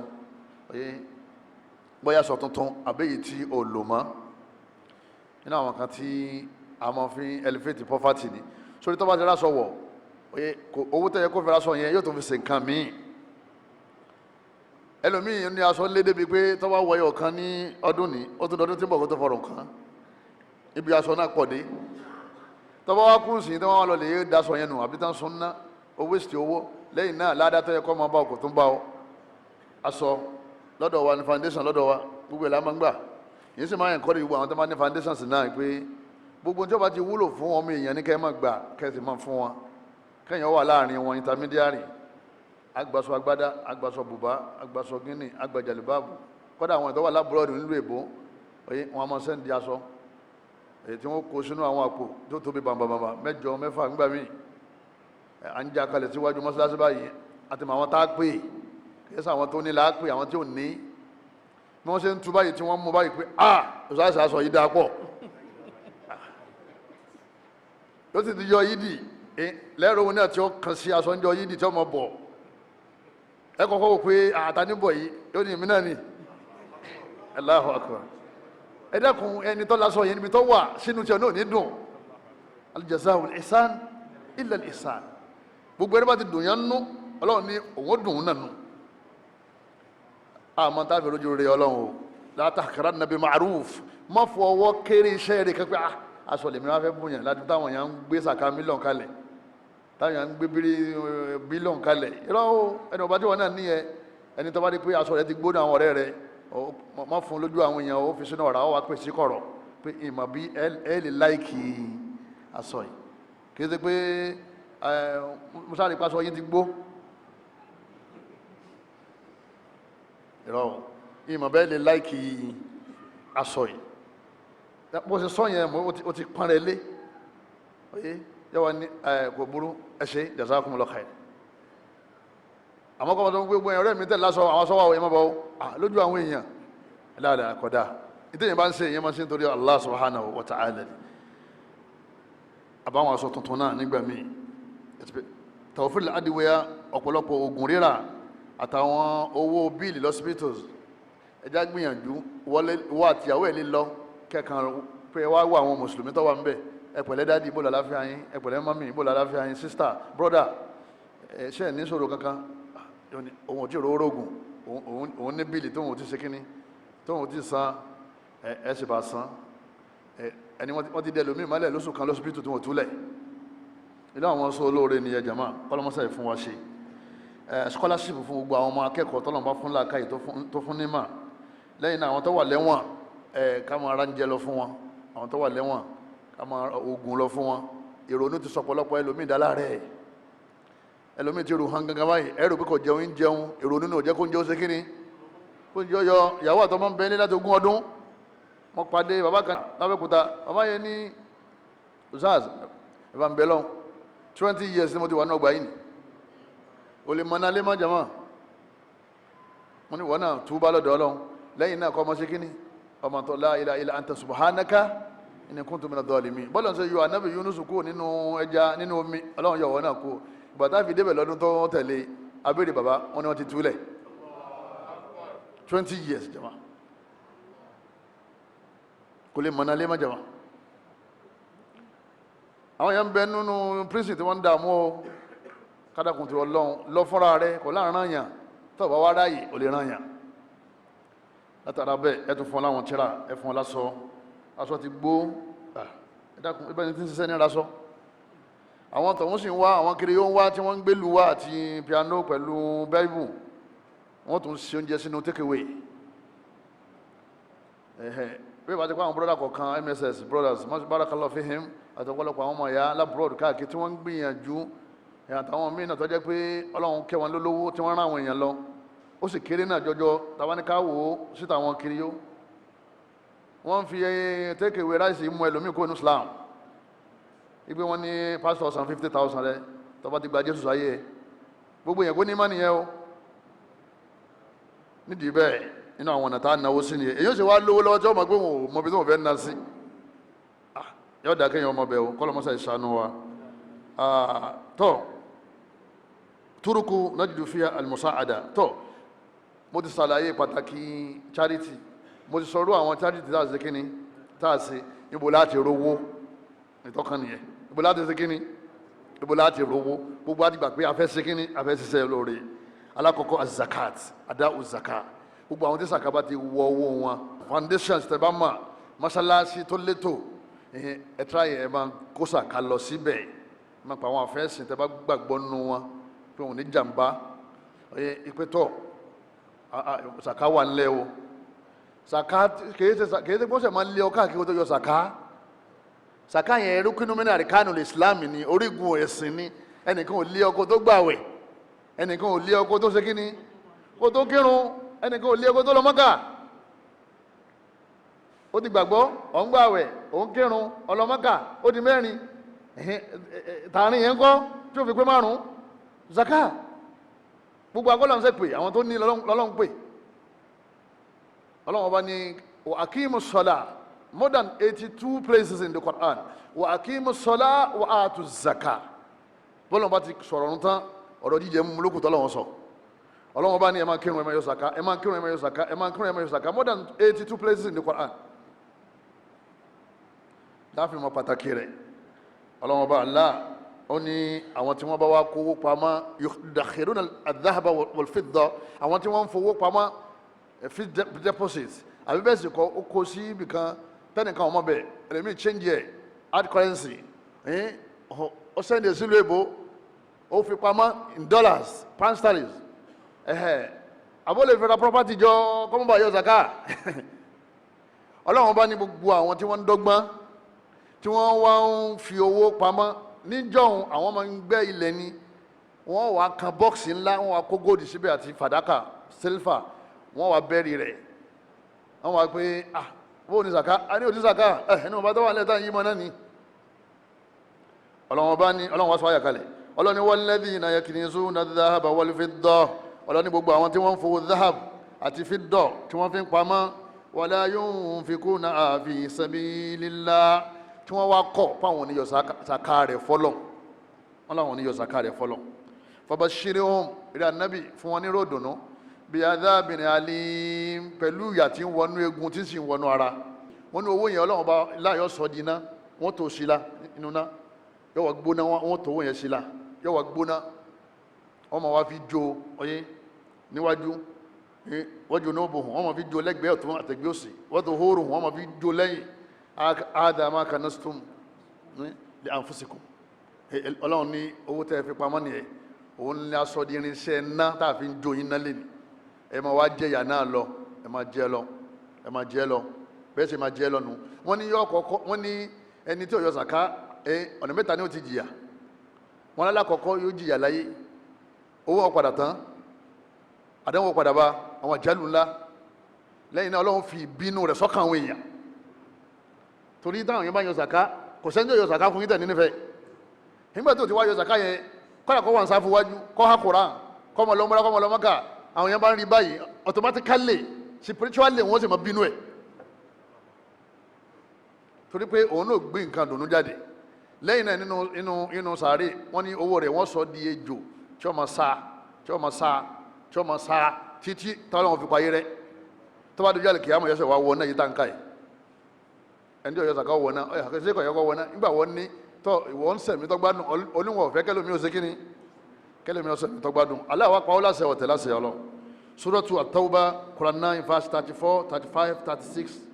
Speaker 2: bóyá aṣọ tuntun àbẹ́yìí tí ò lò mọ́ nínú àwọn kan tí a máa fi elevate poverty ni sórí tó bá ti ráṣọ wọ̀ owó tẹ̀yẹ kó fi ráṣọ yẹn yóò tó fi ṣe nǹkan míì ẹlòmíì ní aṣọ lé débi pé tó bá wọ̀nyí ọ̀kan ní ọdún ní ó tún lọ́dún tí ń bọ̀ kó tó fọ̀rọ̀ kan ibi aṣọ náà pọ̀ dé tó bá wá kú sí tó wá lọ lè daṣọ yẹn nù àbí tán sun ná owó èsì owó lẹ́yìn náà ládàá tó yẹ kó máa bá ọkọ̀ tó ń bá ọ aṣọ lọ́dọ̀ wa ní foundation lọ́dọ̀ wa gbogbo ẹ̀ la máa ń gbà yìí sì máa ń encourage gbogbo àwọn tó máa ní foundation sí náà pé gbogbo tí wọ́n bá ti wúlò fún ọmọ èèyàn ní kẹ́ ẹ máa gbà kẹ́ ẹ sì máa fún wọn kẹ́yìn wà láàrin wọn intermediary agbaṣọ agbádá agbaṣọ bùbá agbaṣọ gíní agbàjàlùbáàbù kọ́dà àwọn ìtọ́wà lábúrọ́dù nílùú èbó wọn a máa sẹ́ndì aṣọ èyí tí wọ́n kó sínú àwọn àpò tó tóbi bàbàbàbà 8 mẹ́fà ńgbà míì à ń já kalẹ̀ síwájú mọ́sálásí báyìí àti àwọn tá a pè kí àwọn tó ní là á pè àwọn tí ò ní bí wọ́n ṣe ń tú báyìí tí wọ́n mú báyìí pé òṣàṣà aṣọ yìí dáa pọ̀ ló sì ti yọ yídì lẹ́rọ òun náà tí ó kàn sí aṣọ ń jọ yídì tí ó mọ̀ bọ̀ ẹ kọ́kọ́ wò pé àtàníbọ̀ yìí yóò ní ìmínà ni Allahu Akbar ẹ dákun ẹni tó lásọ yẹn níbi tó wà sínú tí ọ náà ní dùn al-jazā'u al-ihsān illa al-ihsān gbogbo ẹni bá ti dùn yẹn nú ọlọ́run ní òun dùn ún nànú àmọ́ tá a fẹ́ lójú rẹ ọlọ́run o lā taḥqiranna bi ma'rūf má fọ ọwọ́ kéré iṣẹ́ rẹ kẹ́kẹ́ aṣọ lèmi wá fẹ́ bùyàn láti táwọn èèyàn ń gbé sàkà mílíọ̀n kalẹ̀ táwọn èèyàn ń gbé bílíọ̀n kalẹ̀ irọ́ ẹni ọba tí wọn náà níyẹn ẹni tó bá di pé aṣọ rẹ ti gbóná àwọn ọ̀rẹ́ rẹ má fún lójú àwọn èèyàn ó fi sínú ọ̀rá ó wá pè sí kọ̀rọ̀ pé ìmọ̀ bí ẹ lè láìkì aṣọ yìí kì í ṣe pé musa rí pásọ yín ti gbó irọ́ ìmọ̀ bẹ́ẹ̀ lè láìkì aṣọ yìí bó ṣe sọ yẹn o ti pọ́n rẹ lé oye yẹ́wọ́ ní kò burú ẹ ṣé jazakumullahu khair àmọ́ kọ́ ọmọdé gbogbo ẹ̀yàn ọ̀rẹ́ mi tẹ̀lé lásọ àwọn sọ́wọ́ ẹ̀yẹ mọ́bọ̀ lójú àwọn èèyàn láàdá kọ̀dá ìtẹ̀yìn bá ń ṣe èèyàn máa ṣe nítorí Allah subhanahu wa ta'ala àbáwọn aṣọ tuntun náà nígbà míì tawfil adiwiya ọ̀pọ̀lọpọ̀ oògùn rírà àtàwọn owó bíìlì lọ́sibítọ̀s ẹja gbìyànjú wọ́ àtìyàwó ẹ̀ lílọ kẹ́kàn pé wá wọ àwọn mùsùlùmí tó wà ń bẹ̀ ẹ pẹ̀lẹ́ dádì ìbò làláfíà yín ẹ pẹ̀lẹ́ mọ́mì ìbò làláfíà yín sísítà brọ́dà ṣe ẹ̀ ní sọ̀rọ̀ kankan òun ò tí ì rówó rògùn òun ní bíìlì tóun ò tí ì ṣe kínní tóun ò tí ì san ẹ sì bá san ẹni wọ́n ti dẹ lómi ìmọ̀lẹ̀ lóṣù kan lọ́sibítù tí wọ́n túlẹ̀ ilé àwọn sọ olóore ni ẹ jàmá kọ́lọ́mọ́sá yìí fún wa ṣe scholarship fún gbogbo àwọn ọmọ akẹ́kọ̀ọ́ tọ́lọ́mọba fún làákàyè tó fún nímà lẹ́yìn náà àwọn tó wà lẹ́wọ̀n ká máa ránjẹ lọ fún wọn àwọn tó wà lẹ́wọ̀n ká máa oògùn lọ fún wọn ìrònú ti sọ̀pọ̀lọpọ̀ ẹlòmíì dáláàrẹ̀ ẹlòmíì ti rù hàn gangan báyìí ẹrù bí kò jẹun ìrònú náà jẹ́ kó ń jẹ́ ó ṣe kíni kó ń jẹ́ ọyọ ìyàwó àtọmọ ń bẹ ní láti 20 ọdún mo pàdé bàbá kan lábẹ́kúta bàbá yẹn ní uzaz ìbá ń bẹ lọ 20 years ni mo ti wà ní ọgbà yìí ni o lè mọ náà lé má jàmá mo ní wọ́n náà túbá lọ́dọ̀ Ọlọ́run lẹ́yìn náà kọ́ ọmọ ṣe kíni ọmọ tó la ilaha illa anta subhanaka inni kuntu minadh dhalimin bọ́lá ń sọ yọ anábì Yunus kú nínú ẹja nínú omi Ọlọ́run yọ wọ́n náà kú ìgbà tá a fi débẹ̀ lọ́dún tó tẹ̀lé abéèrè bàbá wọn ni wọ́n ti túlẹ̀ 20 years jàmá kò lè mọ̀nà lé má jàmá àwọn èèyàn ń bẹ nínú prison tí wọ́n ń dààmú o kádàkùn tí Ọlọ́run lọ fúnra rẹ kò láàrin ràn yàn tó bá wá ráyè ò lè ràn yàn látara bẹ́ẹ̀ ẹ tún fún láwọn tíra ẹ fún lásọ aṣọ ti gbó ẹ̀dàkùn ibẹ̀ ni tí ń ṣiṣẹ́ ní aṣọ àwọn tọ̀hún sì ń wá àwọn kiri yóò ń wá tí wọ́n ń gbé lu wá àti piano pẹ̀lú bẹ́ẹ̀bù wọ́n tún ṣe oúnjẹ sínú takeaway bí ìbá ti kọ́ àwọn brọ́dà kọ̀ọ̀kan MSS brothers barakallahu fihim àti ọ̀pọ̀lọpọ̀ àwọn ọmọ ìyá lábúrọ̀dù káàkiri tí wọ́n ń gbìyànjú àtàwọn míì náà tó jẹ́ pé Ọlọ́run kẹ́ wọn lólówó tí wọ́n rán àwọn èèyàn lọ ó sì kéré náà jọjọ tàwa ní ká wò ó síta àwọn kiri yó wọ́n fi takeaway ráìsì mú ẹlòmíì kó inú Islam igbe wọn ní pastor san 50,000 rẹ tó bá ti gba Jésù sáyé gbogbo yẹn kó ní mánì yẹn o nídìí bẹ́ẹ̀ nínú àwọn ọ̀nà tá a náwó sí nìyẹn èyí ó sì wá lówó lọ́wọ́ tí wọ́n mọ̀ pé wọn ò mọ ibi tí wọ́n fẹ́ ná sí yóò dá kéèyàn ọmọ bẹ́ẹ̀ o kọ́lọ́mọ́sá ìṣàánú wa tó turuku najidu fiya al-musa'ada tó mo ti ṣàlàyé pàtàkì charity mo ti sọ̀rọ̀ àwọn charity tá a ṣe kíni tá a ṣe níbo láti rówó ìtọ́kàn nìyẹn ibo láti ṣe kíni ibo láti rówó gbogbo àti gbà pé a fẹ́ ṣe kíni a fẹ́ ṣiṣẹ́ lóore alákọ̀ọ́kọ́ azakat adáhùn zaka gbogbo àwọn tí sàkà bá ti wọ owó wọn foundations tẹ bá mà mọ́ṣáláṣí tó létò ẹ tíra yẹn ẹ máa kó sàkà lọ síbẹ̀ ẹ máa pa àwọn àfẹ́sìn tẹ bá gbàgbọ́ nù wọn pé òun ní jàǹbá ìpẹ́tọ̀ sàká wà ńlẹ̀ o sàká kìí ṣe gbọ́sẹ̀ máa ń lé ọ káàkiri tó yọ sàká yẹn rúkínú mẹ́rin àríkánù Islam ni orígun ẹ̀sìn ni ẹnìkan ò lé ọkọ tó gbàwẹ̀ ẹnìkan ò lé ọkọ tó ṣe kíni kó tó kírun ẹnìkan ò lé ọkọ tó lọ Mọ́kà ó ti gbàgbọ́ ọ̀ ń gbàwẹ̀ ò ń kírun ọlọ́mọ́kà ó di mẹ́rin tààrin yẹn ń kọ́ tí ó fi pé márùn-ún zaka gbogbo akọ́lọ̀ ń sẹ́ pé àwọn tó ní lọ́lọ́run pè ọlọ́run ọba ní wa akimu sọlá more than 82 places in the Quran wa akimu sọlá wa atu zaka bọ́lọ̀ bá ti sọ̀rọ̀ ọ̀run tán ọ̀rọ̀ jíjẹ mú lókùtọ́ ọlọ́run sọ ọlọ́run ọba ní ẹ máa kírun ẹ máa yọ zaka ẹ máa kírun ẹ máa yọ zaka ẹ máa kírun ẹ máa yọ zaka more than 82 places in the Quran láàfin mọ pàtàkì rẹ̀ ọlọ́run ọba Allah ó ní àwọn tí wọ́n bá wá kówó pamọ́ yudakhiruna al-dhahaba wal-fidda àwọn tí wọ́n ń fowó pamọ́ fixed deposit àbí bẹ́ẹ̀ sì kọ́ ó kó sí ibìkan tẹ́nìkan ọmọ bẹ̀ ẹ̀rẹ̀mí change ẹ̀ hard currency ó sẹ́ndì sílùú èbó ó fi pamọ́ in dollars pound sterling àbólè fẹ́ra property jọ kọ́mọ́bà yọ zaka ọlọ́run bá ní gbogbo àwọn tí wọ́n ń dọ́gbọ́n tí wọ́n wá ń fi owó pamọ́ níjọ́hun àwọn máa ń gbẹ́ ilẹ̀ ni wọ́n wá kan bọ́ọ̀sì ńlá wọ́n wá kó góòdì síbẹ̀ àti fàdákà sílfà wọ́n wá bẹ́ẹ̀rì rẹ̀ wọ́n wá pé bóò ní zaka a ní òtí zaka ẹni wọ́n bá tó wà lẹ́ta yìí mọ́ náà ni ọlọ́run wá sọ àyà kalẹ̀ ọlọ́run ní walladhina yaknizuna adh-dhahaba wal-fidda ọlọ́run ní gbogbo àwọn tí wọ́n ń fowó dhahab àti fidda tí wọ́n fi ń pamọ́ wala yunfikuna fi sabilillah tí wọ́n wá kọ̀ fáwọn oníyọ̀ sàká rẹ̀ fọ́lọ̀ wọ́n láwọn oníyọ̀ sàká rẹ̀ fọ́lọ̀ fabashirhum rí ànábì fún wọn ní ròdùnú bí adhabin alim pẹ̀lú ìyà tí ń wọnú egun tí sì ń wọnú ara wọ́n ní owó yẹn ọlọ́run bá láyọ̀ sọ di iná wọ́n tó sí la inú ná yóò wá gbóná wọ́n tó owó yẹn sí la yóò wá gbóná wọ́n máa wá fi jó ọyẹ́ níwájú wọ́n jó nóòbò wọ́n máa fi jó lẹ́gbẹ̀ẹ́ ọ̀tún àtẹ̀gbẹ́ òsì wọ́n tó hóorùn wọ́n máa fi jó lẹ́yìn adama kanastum li anfusikum ọlọ́run ní owó tẹ́ fi pamọ́ nìyẹn òun ní aṣọ di irinṣẹ́ ná tá a fi ń jó yín náà lẹ́nu ẹ máa wá jẹ ìyà náà lọ ẹ máa jẹ lọ ẹ máa jẹ lọ bẹ́ẹ̀ sì máa jẹ lọ nù wọ́n ní yọ kọ́kọ́ wọ́n ní ẹni tí ó yọ sàká ọ̀nà mẹ́ta ni ó ti jìyà wọ́n lálẹ́ àkọ́kọ́ yóò jìyà láyé owó ọ̀padà tán àdánwò padà bá àwọn àjálù ńlá lẹ́yìn náà ọlọ́run fi ìbínú rẹ̀ sọ́kàn àwọn èèyàn torí táwọn yẹn bá yọ zaka kò sẹ́ni tó yọ zaka fún yín tẹ̀ nínú ìfẹ́ nígbà tó ti wá yọ zaka yẹn kọ́lá kọ́ wà ń sáfù wájú kọ́ ha Kùránì kọ́ mọ̀ lọ́mọ́ra kọ́ mọ̀ lọ́mọ́ka àwọn yẹn bá ń rí báyìí automatically spiritually wọ́n sì máa bínú ẹ̀ torí pé òun náà gbé nǹkan dùnú jáde lẹ́yìn náà nínú sàárè wọ́n ní owó rẹ̀ wọ́n sọ di ejò tí wọ́n máa sá títí táwọn fi payé rẹ̀ tó bá dojú àlè kìí àmọ̀ yẹsẹ̀ wá wọ náà yìí tá ń ká yìí ẹni tí ọ̀yọ́ sàkà wọ̀ náà ọ̀yọ́ àkọsílẹ̀ kọ̀ yọkọ̀ wọ̀ náà nígbà wọ́n ní tọ́ ìwọ̀n sẹ̀mí tọ́gbádùn oníwọ̀n ọ̀fẹ́ kẹlòmí ó ṣe kíni kẹlòmí ó sẹ̀mí tọ́gbádùn Allah wá pa ó láṣẹ ọ̀tẹ̀ láṣẹ ọlọ́ Suratu At-Tawbah Quran 9 verse 34 35 36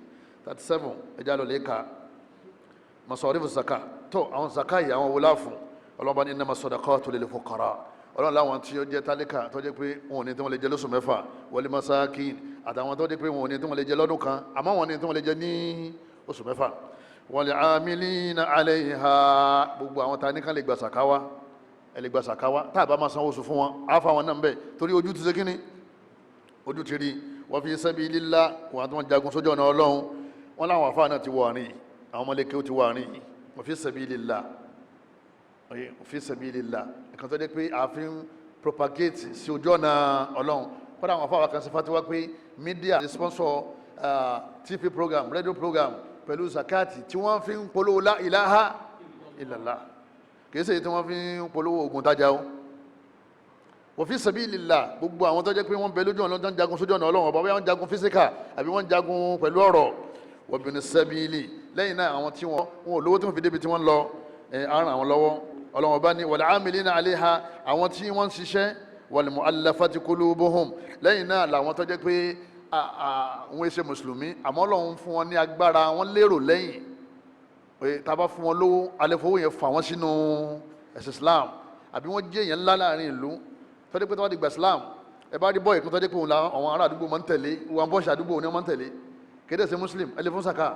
Speaker 2: 37 ẹja lọ lè ka masarifu zaka tó àwọn zaka yìí àwọn wọlá fún ọlọ́ba ní innama sadaqatu lil fuqara ọlọ́run láwọn tí ó jẹ́ tálíkà tó jẹ́ pé wọn ò ní tí wọ́n lè jẹ lóṣù mẹ́fà wal masakin àtàwọn tó jẹ́ pé wọn ò ní tí wọ́n lè jẹ lọ́dún kan àmọ́ wọn ní tí wọ́n lè jẹ ní oṣù mẹ́fà wal amilina alayha gbogbo àwọn ta ní kan lè gba sàkáwá ẹlẹ́ gba sàkáwá tá a bá máa sanwó oṣù fún wọn á fa wọn náà ń bẹ̀ torí ojú ti ṣe kíní ojú ti rí wa fi sabilillah wọn àti wọn jagun sójú ọ̀nà ọlọ́run wọn láwọn àfáà náà ti wọ àárín àwọn ọmọlẹ́kẹ́ ó ti wọ àárín wa fi sabilillah fi sabilillah ẹ̀kan tó dé pé ààfin propagate sí ojú ọ̀nà ọlọ́run kọ́dà àwọn afáwà kan sí fatiwa pé media sponsor TV program radio program pẹ̀lú zakati tí wọ́n fi ń polówó la ilaha illallah kìí ṣe tí wọ́n fi ń polówó ogun tajà o wa fi sabilillah gbogbo àwọn tó jẹ́ pé wọ́n bẹ lójú ọ̀nà tó ń jagun sójú ọ̀nà ọlọ́run ọba wọ́n jagun physical àbí wọ́n jagun pẹ̀lú ọ̀rọ̀ wa bin sabili lẹ́yìn náà àwọn tí wọ́n ò lówó tí wọ́n fi débi tí wọ́n lọ àrùn àwọn lọ́wọ́ ọlọ́run ọba ní wal amilina alayha àwọn tí wọ́n ń ṣiṣẹ́ wal mu'allafati qulubuhum lẹ́yìn náà làwọn tó jẹ́ pé àwọn ẹsẹ̀ mùsùlùmí àmọ́ ọlọ́run fún wọn ní agbára wọn lérò lẹ́yìn pé tá a bá fún wọn lówó alẹ́ fowó yẹn fà wọ́n sínú ẹ̀sìn Islam àbí wọ́n jẹ́ èèyàn ńlá láàrin ìlú tọ́jú pé tó wá di gba Islam ẹ bá rí bọ́ọ̀ ìkún tọ́jú pé òun la àwọn ará àdúgbò máa ń tẹ̀lé wọn bọ́ọ̀ṣì àdúgbò ni wọ́n máa ń tẹ̀lé kéde ṣe Muslim ẹ lè fún sàká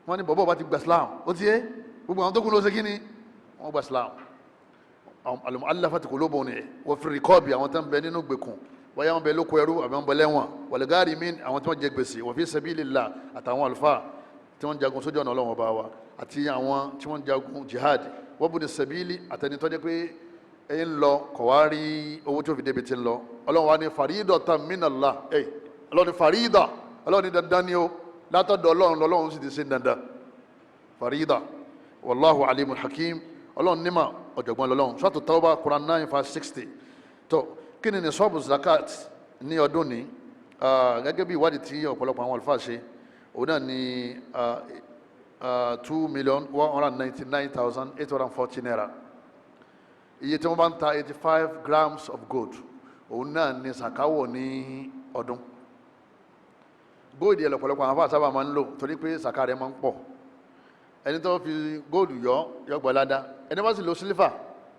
Speaker 2: wọ́n ní bọ̀bọ̀ bá ti gba Islam ó ti yé gbogbo àwọn tó kún ló ṣe kí ni wọ́n gba Islam al-mu'allafati qulubuhum wa fi riqabi àwọn tó ń bẹ nínú gbèkùn bóyá wọn bẹ lóko ẹrú àbí wọn bẹ lẹ́wọ̀n wal gharimin àwọn tí wọ́n jẹ gbèsè wa fi sabilillah àtàwọn àlùfáà tí wọ́n jagun sójú ọ̀nà Ọlọ́run ọba wa àti àwọn tí wọ́n jagun jihad wọ́n bú ní sabili àtẹnitọ́jẹ́ pé ẹ̀yin lọ kọ̀ wá rí owó tí ó fi débi ti ń lọ Ọlọ́run wa ní faridatan minallah Ọlọ́run ní farida Ọlọ́run ní dandan ni ó látọ̀dọ̀ Ọlọ́run sì ti ṣe dandan farida wallahu alimul hakim Ọlọ́run nímọ̀ ọ̀jọ̀gbọ́n lọ́lọ́run Suratu Tawbah Quran 9:60 tó kí ni sọ́ọ̀bù zakat ní ọdún ní gẹ́gẹ́ bí ìwádìí tí ọ̀pọ̀lọpọ̀ àwọn àlùfáà ṣe òun náà ní 2,199,840 naira iye tí wọ́n bá ń ta 85 grams of gold òun náà ní sàkáwọ̀ ní ọdún góòdì ẹ̀ lọ́pọ̀lọpọ̀ àwọn àfáà sábà máa ń lò torí pé sàká rẹ̀ máa ń pọ̀ ẹni tó fi góòdù yọ gba ládá ẹni bá sì lo sílífà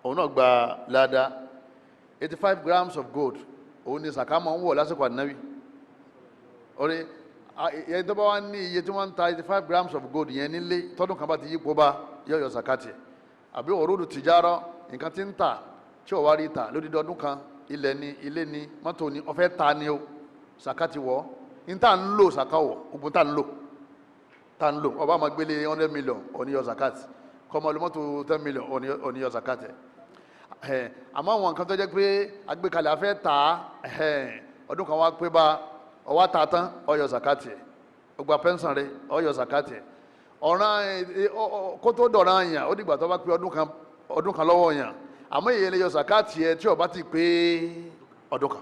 Speaker 2: òun náà gba ládá 85 grams of gold òun ni sàká máa ń wọ̀ lásìkò ànábì orí ẹni tó bá wá ní iye tí wọ́n ń ta 85 grams of gold yẹn nílé tọ́dún kan bá ti yípo bá yọ sàká tiẹ̀ àbí òróró tìjárọ̀ nǹkan tí ń tà tí ò wá rí tà lódìdí ọdún kan ilẹ̀ ni ilé ni mọ́tò ni ọ̀fẹ́ ta ni o sàká ti wọ̀ ní tá à ń lò sàká wọ̀ ogun tá à ń lò ọba máa gbélé 100 million oníyọ zakat kọmọ olùmọ́tò 10 million oníyọ zakat àmọ́ àwọn nǹkan tó jẹ́ pé agbékalẹ̀ afẹ́ ta ọdún kan wá pé bá ọwá ta tán ọyọ zakat ọgbà pẹ́ńsàn rẹ ọyọ zakat ọ̀ràn kó tó dọ̀ràn yàn ó dìgbà tó bá pé ọdún kan lọ́wọ́ yàn àmọ́ èyí lè yọ zakat tí ó bá ti pé ọdún kan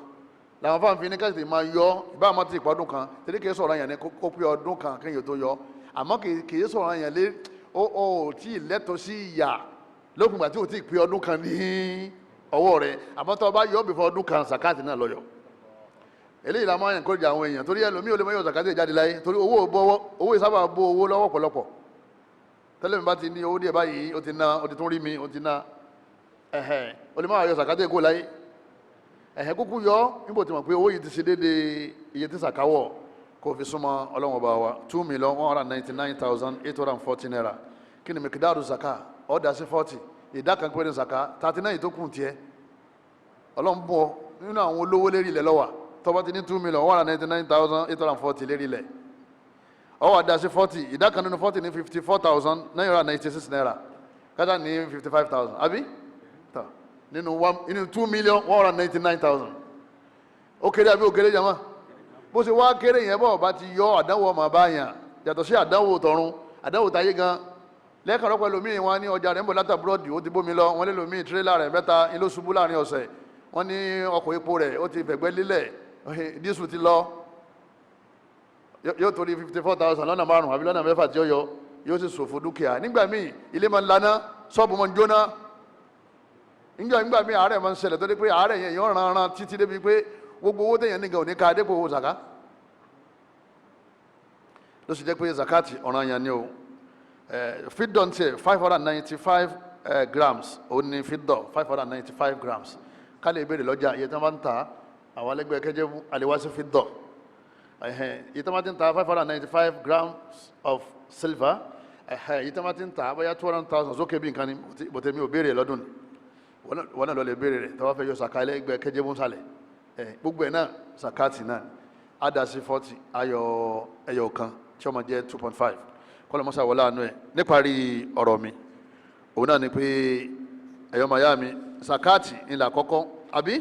Speaker 2: làwọn fáwọn ní káṣí máa yọ ìbá àmọ́ ti pọ̀ ọdún kan tẹ́lẹ̀ kìí sọ̀rọ̀ yàn ní kó pé ọdún kan kéèyàn tó yọ àmọ́ kìí sọ̀rọ̀ yàn lé ó tí ì lẹ́tọ̀ọ́ sí ìyà lókun ìgbà tí ò tí ì pé ọdún kan ní ọwọ́ rẹ̀ àmọ́ tó o bá yọ bìfọ́ ọdún kan zakati náà lọ yọ eléyìí la máa ń kọjá àwọn èèyàn torí ẹlòmíì ò lè máa yọ zakati jáde láyé torí owó ìsábà bó owó lọ́wọ́ pọ̀lọpọ̀ tẹ́lẹ̀ mi bá ti ní owó díẹ̀ báyìí ó ti ná ó ti tún rí mi ó ti ná ó lè máa yọ zakati kó láyé kúkú yọ níbo tí mọ̀ pé owó yìí ti ṣe déédéé iye tí sàkáwọ̀ kó fi súnmọ́ Ọlọ́run ọba wa 2,199,840 naira kí ni mẹkìdáàrú zaka ọ̀dà sí 40 ìdá kan péré zaka 39 tó kùn tiẹ̀ Ọlọ́run bọ̀ nínú àwọn olówó lérí ilẹ̀ lọ́wà tọ́ba ti ní 2,199,840 lérí ilẹ̀ ọwọ́ àdá sí 40 ìdá kan nínú 40 ní 54,996 naira kájà ní 55,000 àbí nínú 2,199,000 ó kéré àbí ó kéré jama bó ṣe wá kéré yẹn bọ́ bá ti yọ àdánwò ọmọ báyàn yàtọ̀ sí àdánwò tọ̀run àdánwò táyé gan lẹ́ẹ̀kan rọ́pọ̀ ẹlòmíì wọn ní ọjà rẹ̀ ń bọ̀ látà búrọ́dì ó ti bómi lọ wọn lẹ́lòmíì tírélà rẹ̀ mẹ́ta ń lọ ṣubú láàrin ọ̀sẹ̀ wọn ní ọkọ̀ epo rẹ̀ ó ti fẹ̀gbẹ́ lílẹ̀ dísù ti lọ yóò torí 54,000 lọ́nà márùn-ún àbí lọ́nà mẹ́fà tí ó yọ yóò sì ṣòfò dúkìá nígbà míì ilé máa ń laná ṣọ́ọ̀bù máa ń jóná nígbà míì àárẹ̀ máa ń ṣẹlẹ̀ tó dé pé àárẹ̀ yẹn yóò ran títí débi pé gbogbo owó téèyàn nìkan ò ní ká dépò owó zaka ló sì jẹ́ pé zakati ọ̀ràn yẹn ni o fídọ̀ ntẹ̀ 595 grams ó ní fídọ̀ 595 grams ká lè béèrè lọ́jà iye tí wọ́n bá ń ta àwọn alẹ́gbẹ́ kẹjẹ́ àlewásí fídọ̀ iye tí wọ́n ti ń ta 595 grams of silver iye tí wọ́n ti ń ta bóyá 200,000 sókè bí nǹkan ni bòtẹ́mi ò béèrè lọ́dún ni wọ́n náà lọ lè béèrè rẹ̀ tọ́wọ́ fẹ́ yọ sàkà alẹ́gbẹ́ kẹjẹ́ mú sálẹ̀ gbogbo ẹ̀ náà zakati náà adasi 40 ayọ̀ ẹyọ kan tí wọ́n máa jẹ́ 2.5 kọ́lọ̀ mọ́sá wọlé àánú ẹ̀ níparí ọ̀rọ̀ mi òun náà ni pé ẹ̀yọ́ màyá mi zakati ìlà kọ́kọ́ àbí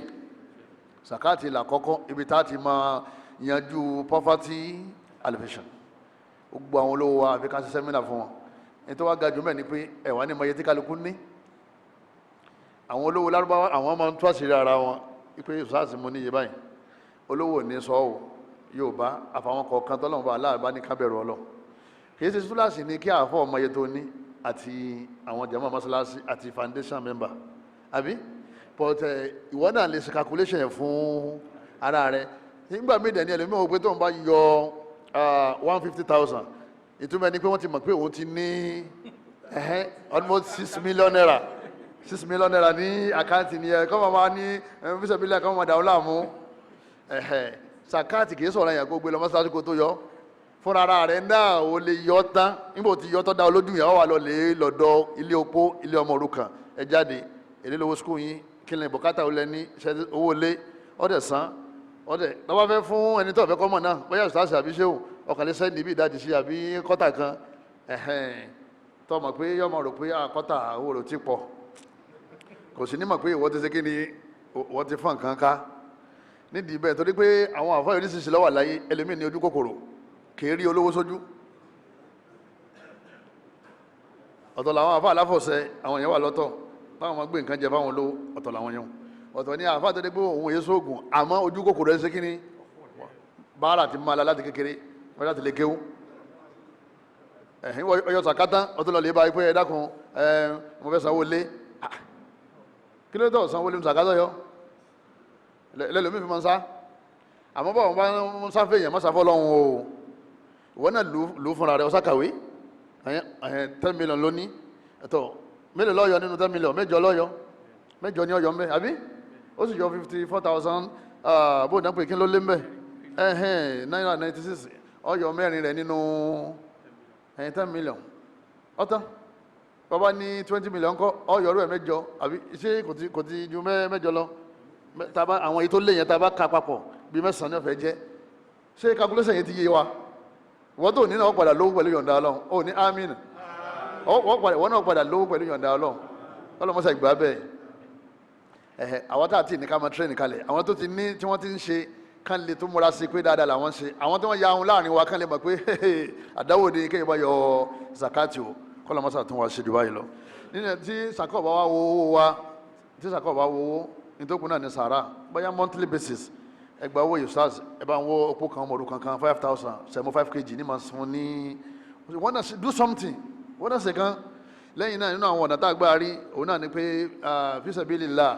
Speaker 2: zakati ìlà kọ́kọ́ ibi tá a ti máa yanjú poverty alleviation gbogbo àwọn olówó wa àfi ká ṣe sẹ́mínà fún wọn ní tó wá ga jù mẹ́ ni pé ẹ̀wà ní mọ̀yẹ́ tí kálukú ní àwọn olówó lárúbáwá àwọn máa ń tó àṣírí ara wọn ipe ìsáàsì mo níye báyìí olówó ní sọ ọ́ yóò bá àfàwọn kọ̀ọ̀kan tọ́lọ́mọba aláàbá ní kábẹ̀rù ọlọ́ kìí ṣe túláàsì ní kí àfọ́ ọmọ iye tó ní àti àwọn jàmá mọ́sálásí àti foundation member àbí but ìwọ náà lè ṣe calculation yẹn fún ara rẹ nígbà míì dẹ̀ ní ẹlòmíì wọ́n pé tóun bá yọ 150,000 ìtumọ̀ ẹni pé wọ́n ti mọ̀ pé òun ti ní almost 6 million naira 6 million naira ní àkáǹtì ni ẹ kọ́ máa ní fíṣẹ̀bílẹ̀ kọ́ máa dàrú láàmú sàkáàtì kì í sọ̀rọ̀ yẹn kó gbé lọ mọ́sálásí kó tó yọ fúnra rẹ̀ náà ó lè yọ tán níbo tí yọ tán dá olójú yẹn wà lọ lè lọ́dọ̀ ilé opó ilé ọmọ òrukàn ẹ jáde èlé lówó skul yín kí lè bùkátà ó lẹ ní owó lé ọ̀dẹ̀ san ọ̀dẹ̀ lọ́wọ́ fẹ́ fún ẹni tó fẹ́ kọ́ mọ̀ náà bóyá ìsútàṣì àbí ṣéwù ọ̀kànlẹ̀ sẹ́ni bí ìdajì sí àbí kọ́tà kan tó mọ̀ pé yọmọ rò pé kọ́tà owó rò ti pọ̀ kò sí ní mọ̀ pé ìwọ ti ṣe kí ni ìwọ ti fọ́n nǹkan ká nídìí bẹ́ẹ̀ torí pé àwọn àfáà oníṣìṣì lọ́wọ́ láyé ẹlòmíì ní ojú kòkòrò kìí rí olówó sójú ọ̀tọ̀ làwọn àfáà aláfọ̀ṣẹ àwọn èèyàn wà lọ́tọ̀ táwọn máa gbé nǹkan jẹ fáwọn olówó ọ̀tọ̀ làwọn yẹn ọ̀tọ̀ ní àfáà tó dé pé òun èyí sóògùn àmọ́ ojú kòkòrò ẹ̀ ṣe kí ni báárà ti máa la láti kékeré wọ́n láti lè kéwú ọyọ sàkátá ọtún lọ lè bá ipé ẹ dákun mo fẹ́ sanwó lé kí ló tọ̀ sanwó lé mu sàkátá yọ lẹ́lòmí fi máa ń sá àmọ́ bá wọn bá ń sáfẹ́ èèyàn má sáfọ́ lọ́hùn o ìwọ náà lù ú fúnra rẹ̀ ọ̀sákàwé 10 million lóní ẹ̀tọ́ mélòó lọ́yọ̀ nínú 10 million mẹ́jọ lọ́yọ̀ mẹ́jọ ní ọyọ̀ ń bẹ àbí ó sì yọ 54,000 bó dán pé kí ló lé ń bẹ náírà 96 ọyọ̀ mẹ́rin rẹ̀ nínú 10 million ọ̀tán bàbá ní 20 million kọ́ ọyọ̀ rẹ̀ mẹ́jọ àbí ṣé kò ti ju mẹ́jọ lọ taba àwọn èyí tó lé yẹn taba ká papọ̀ bí mẹ́sàn-án ní ọ̀fẹ́ jẹ́ ṣé calculation yẹn ti yé wa wọ́n tó ní náà wọ́n padà lówó pẹ̀lú yọ̀ǹda ọlọ́run ó ní amina wọ́n náà padà lówó pẹ̀lú yọ̀ǹda ọlọ́run ọlọ́mọṣà ìgbà bẹ́ẹ̀ àwọn tá a ti ní ká máa tírẹ́nì kalẹ̀ àwọn tó ti ní tí wọ́n ti ń ṣe kán lè tó múra sí pé dáadáa làwọn ń ṣe àwọn tí wọ́n ya ohun láàrin wa kán lè mọ̀ pé àdáwò ni kéèyàn bá yọ zakati o kọ́lọ́mọṣà tún wá ṣe jù báyìí lọ nínú tí sàkọ́ bá wá wo owó wa tí sàkọ́ bá wo owó nítorí náà ní sàrà bóyá monthly basis ẹgbà owó yusaz ẹ bá ń wo opó kan ọmọ òrukàn kan 5,000 sẹmú 5 kg ní màá fún ní wọ́n náà do something wọ́n náà ṣe kan lẹ́yìn náà nínú àwọn ọ̀nà tá a gbá rí òun náà ni pé fi sabilillah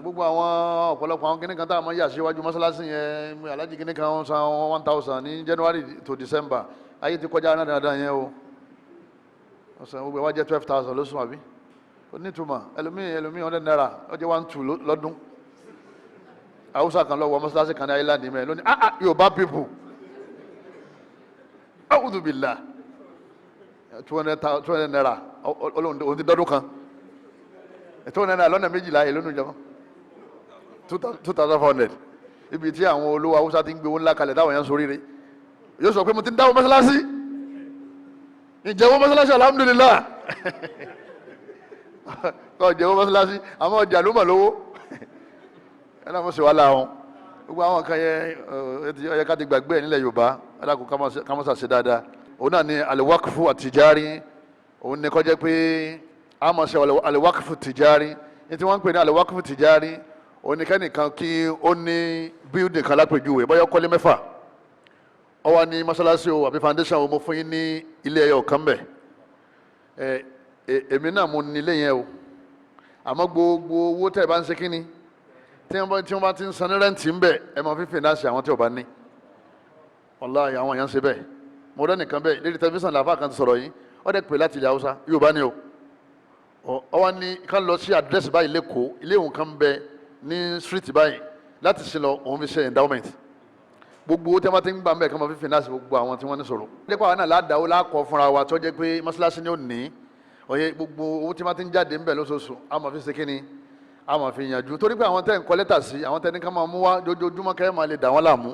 Speaker 2: gbogbo àwọn ọ̀pọ̀lọpọ̀ àwọn kìnnìkan tá a máa yà síwájú mọ́sálásí yẹn alájí kìnnìkan wọn san 1,000 ní January to December ayé ti kọjá náà dáadáa yẹn o ọ̀sán gbogbo ẹ̀ wá jẹ́ 12,000 lóṣù àbí onítùmọ̀ ẹlòmíì 100 naira ọjọ́ 1,2 lọ́dún Hausa kan lọ́wọ́ mọ́sálásí kan ní island mẹ́rin lónìí Yorùbá people a'udhu billah 200 naira olóhùn ti dọ́dún kan 200 naira lọ́nà méjìlá èlò nù jọ 2,400 ibi tí àwọn olówó Hausa ti ń gbé owó ńlá kalẹ̀ táwọn yẹn ń soríire yóò sọ pé mo ti ń dáwọ́ mọ́sálásí ìjẹ́wọ́ mọ́sálásí alhamdulillah kọ́ jẹ́wọ́ mọ́sálásí àmọ́ ọjà ló mọ̀ lówó ẹ̀nà mo sì wá láwọn gbogbo àwọn kan yẹn ọ̀yẹ́ ká ti gbàgbé ẹ̀ nílẹ̀ Yorùbá alákùn kámọ́sà ṣe dáadáa òun náà ni aliwakifu àtijari òun ni kọjá pé a máa ṣe aliwakifu tijari ní tí wọ́n ń pè ní aliwakifu tijari òun ni kẹ́nìkan kí ó ní bíldìn kan lápèjúwe bọ́yọ́ kọ́lé 6 ó wà ní mọ́sálásí o àbí foundation o mo fún yín ní ilé ẹyọ kan bẹ̀ èmi náà mo ní ilé yẹn o àmọ́ gbogbo owó tẹ́ ẹ bá ń ṣe kínní tí wọ́n bá ti ń san ní rẹ́ǹtì ń bẹ̀ ẹ máa fi fìnánsì àwọn tí ò bá ní wàláhì àwọn èèyàn ń ṣe bẹ́ẹ̀ mo rẹ́ nìkan bẹ́ẹ̀ lédi tẹlifíṣàn làáfà kan ti sọ̀rọ̀ yìí ó dẹ̀ pè láti ilẹ̀ Haúsá Yorùbá ni o ọ wá ní ká lọ sí àdírẹ́sì báyìí lẹ́kọ̀ọ́ ilé òun kan bẹ ní street báyìí láti ṣe lọ òun fi ṣe endowment gbogbo owó tí wọ́n ti ń gbà ń bẹ̀ ká máa fi fìnánsì gbogbo àwọn tí wọ́n ní sọ̀rọ̀ jẹ́ pé àwọn náà ládàáwó lákọ̀ fúnra wa tó jẹ́ pé mọ́ṣáláṣí ni ó ní ọ̀yẹ́ gbogbo owó tí wọ́n ti ń jáde ń bẹ̀ lóṣooṣù á máa fi ṣe kíni á máa fi yanjú torí pé àwọn tẹ́ ń kọ lẹ́tà sí àwọn tẹ́ ní ká máa mú wá jójoojúmọ́ kẹ́ máa lè dà wọ́n láàmú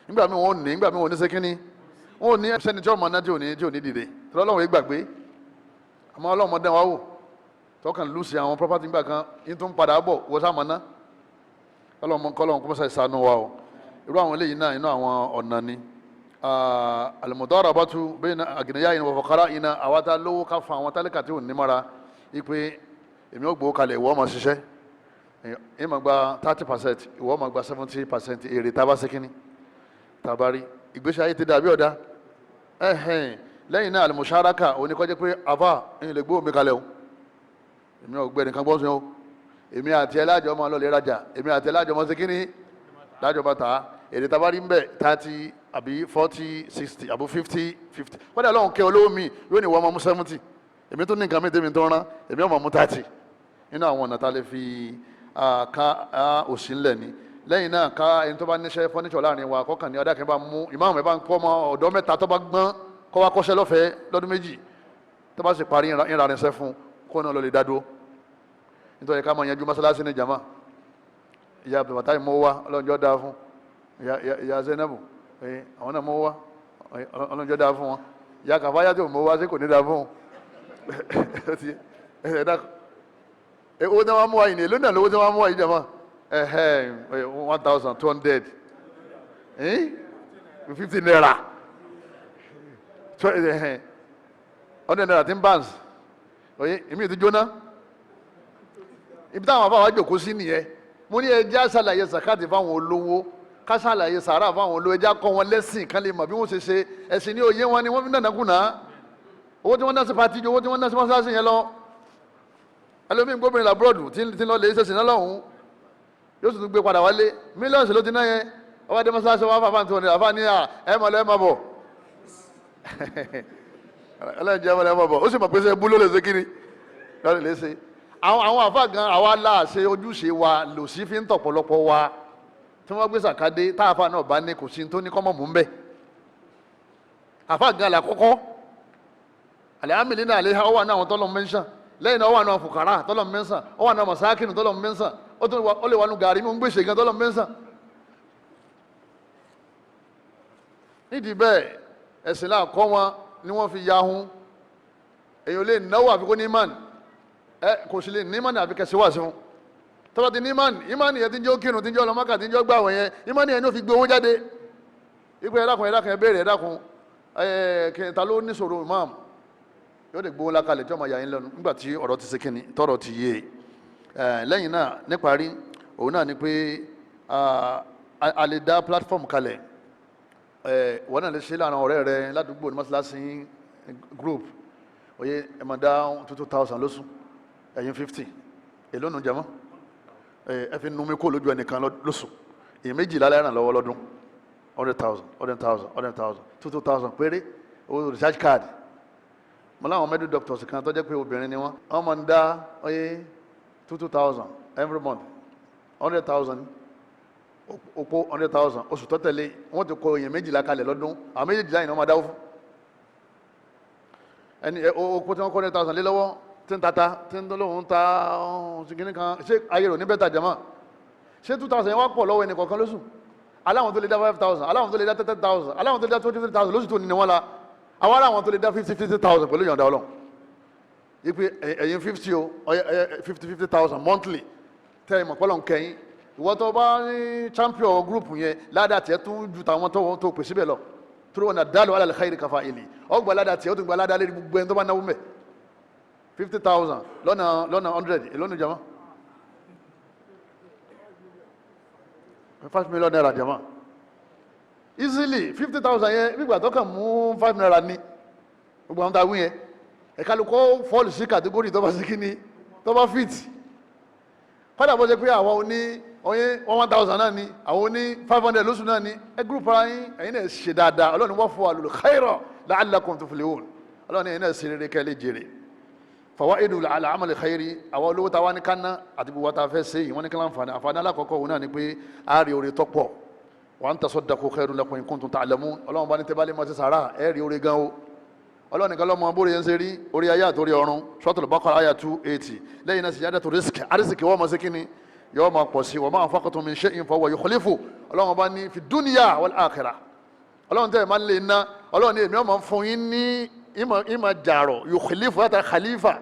Speaker 2: nígbà míì wọ́n ní nígbà míì wọ́n ní ṣe kíni wọ́n ní ẹ̀ṣẹ́ni tí ọmọ náà tí ò ní dìde tí Ọlọ́run yìí gbàgbé àmọ́ Ọlọ́run mọ̀ dán wa wò tọkàn lùsì àwọn property gbà kan yín tó ń padà bọ̀ wọ́n sá mọ̀ ná Ọlọ́run kọ́ mọ́sá ìsànú wa o irú àwọn eléyìí náà inú àwọn ọ̀nà ni al-mudarabatu bayna aghniyaina wa fuqara'ina àwa tá lówó ká fa àwọn tálíkà tí ò ní mọ́ra ipe èmi ò gbowó kalẹ̀ ìwọ máa ṣiṣẹ́ èmi máa gba 30% ìwọ máa gba 70% èrè tá a bá ṣe kínní tá a bá rí ìgbésí ayé ti dàbí ọ̀dá lẹ́yìn náà al-musharaka oníkọ́jẹ́ pé àfà ẹ̀yìn lè gbówó mi kalẹ̀ o èmi ò gbẹ́ nìkan gbọ́nsẹ̀ o èmi àti ẹlájọ́ máa lọ lè rajà èmi àti ẹlájọ́ máa ṣe kínní lájọ́ bá ta èrè tá a bá rí ń bẹ̀ 30 àbí 40 60 àbí 50 50 kọ́dà lọ́hùn kẹ́ olówó mi yóò ní ìwọ ọmọ mú 70 èmi tó ní nǹkan mi tèmi tó rán èmi ọmọ mú 30 nínú àwọn ọ̀nà tá a lè fi ká òsì ńlẹ̀ ni. lẹ́yìn náà ká ẹni tó bá níṣẹ́ fọ́níṣọ̀ láàrin wa kọ́kàn ní ọ̀dà kan bá mú ìmáàmù ẹ̀ bá ń kọ́ ọmọ ọ̀dọ́ mẹ́ta tó bá gbọ́n kọ́ wá kọ́ṣẹ́ lọ́fẹ̀ẹ́ lọ́dún méjì tó bá sì parí ìrànṣẹ́ fún kó náà lọ lè dádó. nítorí ká máa yanjú mọ́sálásí ní jama ìyá abdulmatai mọ́ wá ọlọ́njọ́ dáa fún ìyá zainabu àwọn náà mọ́ wá ọlọ́njọ́ dáa fún wọn ìyá kàfáyà tó mọ́ wá sí kò ní dáa fún owó tí wọ́n mú wa yìí ní èlò náà lówó tí wọ́n mú wa yìí jama 1,200 50 naira 100 naira tí ń báns oye èmi ti jóná ibi táwọn afáwọn àjòkó sí nìyẹn. mo ní ẹjẹ́ àṣàlàyé sàkáàtì fáwọn olówó ká ṣàlàyé sàárà fáwọn olówó ẹjẹ́ akọ́ wọn lẹ́sìn kan lè mọ̀ bí wọ́n ṣe ṣe ẹ̀sìn ní òye wọn ni wọ́n fi nànàkúnà owó tí wọ́n ná sí pati owó tí wọ́n ná sí mọ́sáàsì yẹn lọ. ẹlòmíín gbóbìnrin làbúrọ̀dù tí lọ lè ṣèṣìn náà lọ́hùn yóò sì tún gbé padà wálé mílíọ̀nù ló ti ná yẹn ọwọ́ adé mọ́sáàsì wọn fàfà tó ní àfà ní ẹ mọ̀ lọ́ ẹ mọ̀ bọ̀ ẹlẹ́njẹ́ ẹ mọ̀ lọ́ ẹ mọ̀ bọ̀ ó sì mọ̀ pé ṣe bú ló lè ṣe kíni lọ́ọ́ lè ṣe. àwọn àfà gan àwa láàṣẹ ojúṣe wa lò sí fi ń tọ̀pọ̀lọpọ̀ wa tí wọ́n gbé sàkádé táàfà náà bá ní kò sí tó ní kọ́mọ̀ mú ń bẹ̀. àfà gan là kọ́kọ́ àlẹ́ àmìlí náà àlẹ́ ọwọ́ náà àwọn tọ́lọ̀ mẹ́sàn lẹ́yìn náà ọwọ́ náà fùkàrà tọ́lọ̀ mẹ́sàn ọwọ́ náà mọ̀sákìnì tọ́lọ̀ mẹ́sàn ó lè wà nù gàrí mú gbèsè gan tọ́lọ̀ mẹ́sàn. nídìí bẹ́ẹ̀ ẹ̀sìn náà kọ́ wọn ni wọ́n fi yahun èèyàn lè náwó àfikún ní imán kò sí lè ní imán àfi kẹsì wá sí wọn tọ́ba ti ní imán yẹn ti ń jẹ́ òkìrùn ti ń jẹ́ ọlọ́mọ́kà ti ń jẹ́ gbàwọ̀ yẹn imán yẹn ní ó fi gbé owó jáde ipò ẹ̀dákun ẹ béèrè ẹ̀dákun kẹta ló ní sọ̀rọ̀ imam yóò lè gbówó lákàlẹ̀ tí ọmọ yà yín lẹ́nu nígbà tí ọ̀rọ̀ ti ṣe kíni tọ́rọ̀ ti yé lẹ́yìn náà níparí òun náà ni pé a lè dá platform kalẹ̀ wọ́n náà lè ṣe láàrin ọ̀rẹ́ rẹ ládùúgbò ní mọ́ṣáláṣí group oye ẹ máa dá 2,000 lóṣù ẹ̀yin 50 èló nù jẹ́mọ́ ẹ fi nu mi kó lójú ẹnìkan lóṣù èyí méjìlá lẹ́ràn lọ́wọ́ lọ́dún 100,000 2,000 péré owó research card mo láwọn medical doctors kan tó jẹ́ pé obìnrin ni wọ́n máa ń dá oye 2,000 every month 100,000 òpó 100,000 oṣù tó tẹ̀lé wọ́n ti kó èyàn méjìlá kalẹ̀ lọ́dún àwọn méjìlá yìí ni wọ́n máa dáwó fún ẹni òpó tí wọ́n kó 100,000 lé lọ́wọ́ tí ń tata tí ń lóhun ta ṣìkìní kan ṣé ayé rò ní bẹ́tà jẹ́mọ́ ṣé 2,000 yẹn wá pọ̀ lọ́wọ́ ẹnì kọ̀ọ̀kan lóṣù aláwọn tó lè dá 5,000 aláwọn tó lè dá 30,000 aláwọn tó lè dá 20,000 lóṣù tó ní wọ́n la àwọn aláwọn tó lè dá 50,000 pẹ̀lú ìyọ̀ǹda Ọlọ́run yìí pé ẹ̀yin 50,000 monthly tẹ́ ẹ mọ̀ pọ́lọ̀ ń kẹ́yìn ìwọ tó bá ní champion group yẹn ládàá tiẹ̀ tún ju tàwọn tó pè síbẹ̀ lọ tó wọn dàlú ala al-khayri kafa'ili ọgbà ládàá tiẹ̀ ó tún gba ládàá lé gbogbo ẹni tó bá náwó mẹ́ 50,000 lọ́nà 100 èló ní jama 5 million naira jama easily 50,000 yẹn nígbà tó kàn mú 5 naira ní gbogbo àwọn tàwí yẹn ẹ̀ka ló kọ́ fọ́ọ̀lù sí kàtígórì tó bá sí kíní tó bá fit kọ́dà bó ṣe pé àwọn oní oyin 1,000 náà ni àwọn oní 500 lóṣù náà ni ẹ gúrùpù ara yín ẹ̀yin náà ṣe dáadáa ọlọ́run wọ́n fún wa lul khayra la'allakum tuflihun ọlọ́run ẹ̀yin náà ṣe rere kẹ́lẹ́ jèrè fawaidu ala amali khayri àwọn olówó ta wá ní kánná àti gbogbo ta fẹ́ ṣe yìí wọ́n ní kí láǹfààní àǹfààní alákọ̀ọ́kọ́ òun náà ni pé a rí oore tọ́pọ̀ wa an tasaddaqu khayrun lakum in kuntum ta'lamun ọlọ́run bá ní tẹ́ bá lè mọ́ sí sàrà ẹ rí oore gan o ọlọ́run nìkan lọ́mọ bóre yẹn ṣe rí orí ayé àtòrí ọ̀run Suratul Baqara ayat 280 lẹ́yìn náà ziyadatu rizq arísìkì wọ́n mọ̀ sí kíni yóò máa pọ̀ sí wa ma anfaqtum min shay'in fahuwa yukhlifu ọlọ́run bá ní fi dunya wal akhirah ọlọ́run tẹ́ ẹ̀ máa ń lè ná ọlọ́run ní èmi ọmọ fún yín ní ìmọ̀ jàrọ̀ yukhlifu látà khalifa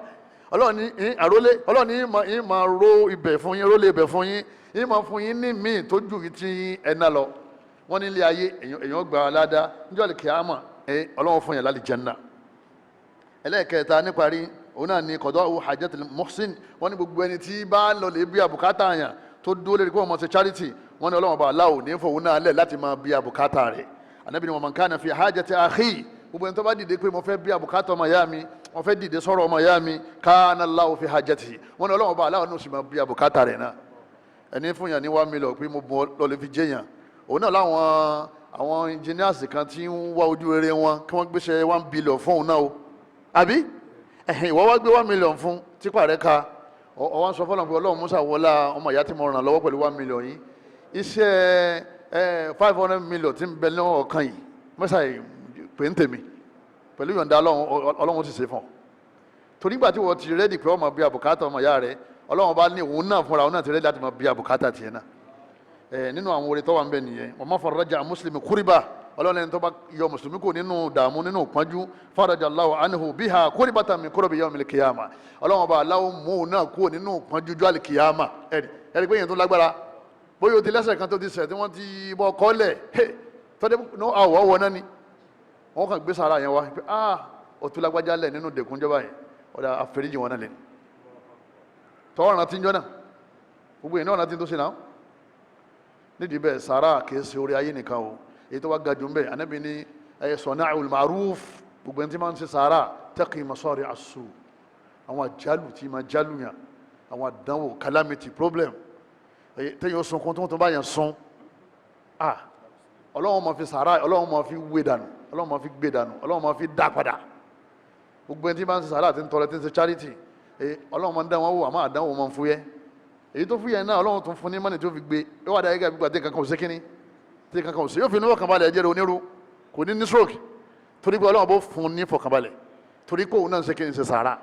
Speaker 2: ọlọ́run ní àrólé ọlọ́run ní ìmọ̀ ro ibẹ̀ fún yín rólé ibẹ̀ fún yín ìmọ̀ fún yín ní míì tó ju ti ẹ̀ná lọ wọ́n ní ilé ayé èèyàn gba aládá níjọ́ lè kíámà ọlọ́run fún yẹn lálẹ́ janna ẹlẹ́ẹ̀kẹta níparí òun náà ni qada'u hajatil muhsin wọ́n ní gbogbo ẹni tí bá lọ lè bí àbùkátà àyàn tó dúró lórí kó wọn ṣe charity wọ́n ní ọlọ́run bá aláwò ní fòun náà lẹ̀ láti máa bí àbùkátà rẹ̀ Ànábì ní wa man kana fi hajati akhi gbogbo ẹni tó bá dìde pé mo fẹ́ bí àbùkátà ọmọ ìyá mi mo fẹ́ dìde sọ̀rọ̀ ọmọ ìyá mi kana Allahu fi hajatihi wọ́n ní ọlọ́run bá aláwò ní oṣù máa bí àbùkátà rẹ̀ náà ẹni fún yàn ní 1 million pé mo bọ́ lọ lè fi jẹ́yàn òun náà àwọn engineers kan tí ń wá ojú rere wọn kí wọ́n gbéṣẹ́ 1 billion fún òun náà o àbí ìwọ wá gbé 1 million fún tipa rẹ̀ ka ó wá sọ fọ́lọ́run pé Ọlọ́run Musa wọlá ọmọ ìyá tí mo ràn lọ́wọ́ pẹ̀lú 1 million yìí iṣẹ́ 500 million tí ń bẹ lọ́wọ́ ọ̀kan yìí mọ́sá pé ń tèmi pẹ̀lú yọ̀ǹda Ọlọ́run ti ṣe fún ọ torí gbà tí wọ́n ti rẹ́dì pé ọmọ bí àbùkátà ọmọ ìyá rẹ̀ Ọlọ́run bá ní òun náà fúnra òun náà ti rẹ́dì láti mọ bí àbùkátà tiẹ̀ náà nínú àwọn orí tó wà ń bẹ nìyẹn wa man farraja an muslimin kuriba Ọlọ́run ẹni tó bá yọ mùsùlùmí kò nínú dààmú nínú pọ́njú faraja Allahu anhu biha kurbatan min kurabi yawmil qiyamah Ọlọ́run bá aláwọ̀ mú náà kúrò nínú pọ́njú jọ́ àlìkìyàmà ẹ̀rí pé yẹn tó lágbára bóyá o ti lẹ́sẹ̀ kan tó ti sẹ̀ tí wọ́n ti bọ́ kọ́lẹ̀ tọ́jú àwọ̀ ọwọ́ náà ni wọ́n kàn gbé sàrà yẹn wá pé o tún lágbájá lẹ̀ nínú dẹ̀kúnjọba yẹn ọ̀dà àforíjì wọn náà lẹ̀ tọ́wọ́ràn tí ń jọ náà gbogbo yẹn náà rántí tó ṣe náà nídìí bẹ́ẹ̀ sàrà kìí ṣe orí ayé nìkan o èyí tó wá ga jù ń bẹ̀ Ànábì ní sana'ul ma'ruf gbogbo ẹni tí máa ń ṣe sàrà taqi masari as-su àwọn àjálù tí máa jálù yàn àwọn àdánwò calamity problem tẹ́yìn ó sunkún tó bá yẹn sun Ọlọ́run máa fi sàrà Ọlọ́run máa fi wé dànù Ọlọ́run máa fi gbé dànù Ọlọ́run máa fi dá padà gbogbo ẹni tí máa ń ṣe sàrà tí ń tọrẹ tí ń ṣe charity Ọlọ́run máa ń dá wọn wò àmọ́ àdánwò máa ń fúyẹ́ èyí tó fúyẹ́ náà Ọlọ́run tún fún ní mọ́nì tó fi gbé yóò wá dá yẹ́gà gbígbà tí kankan ò sí kíní tí kankan ò sí yóò fi níwọ̀ kànbalẹ̀ ẹ̀jẹ̀ rẹ̀ onírú kò ní stroke torí pé Ọlọ́run bó fún ní fọkànbalẹ̀ torí kó òun náà ń ṣe kíní ṣe sàrà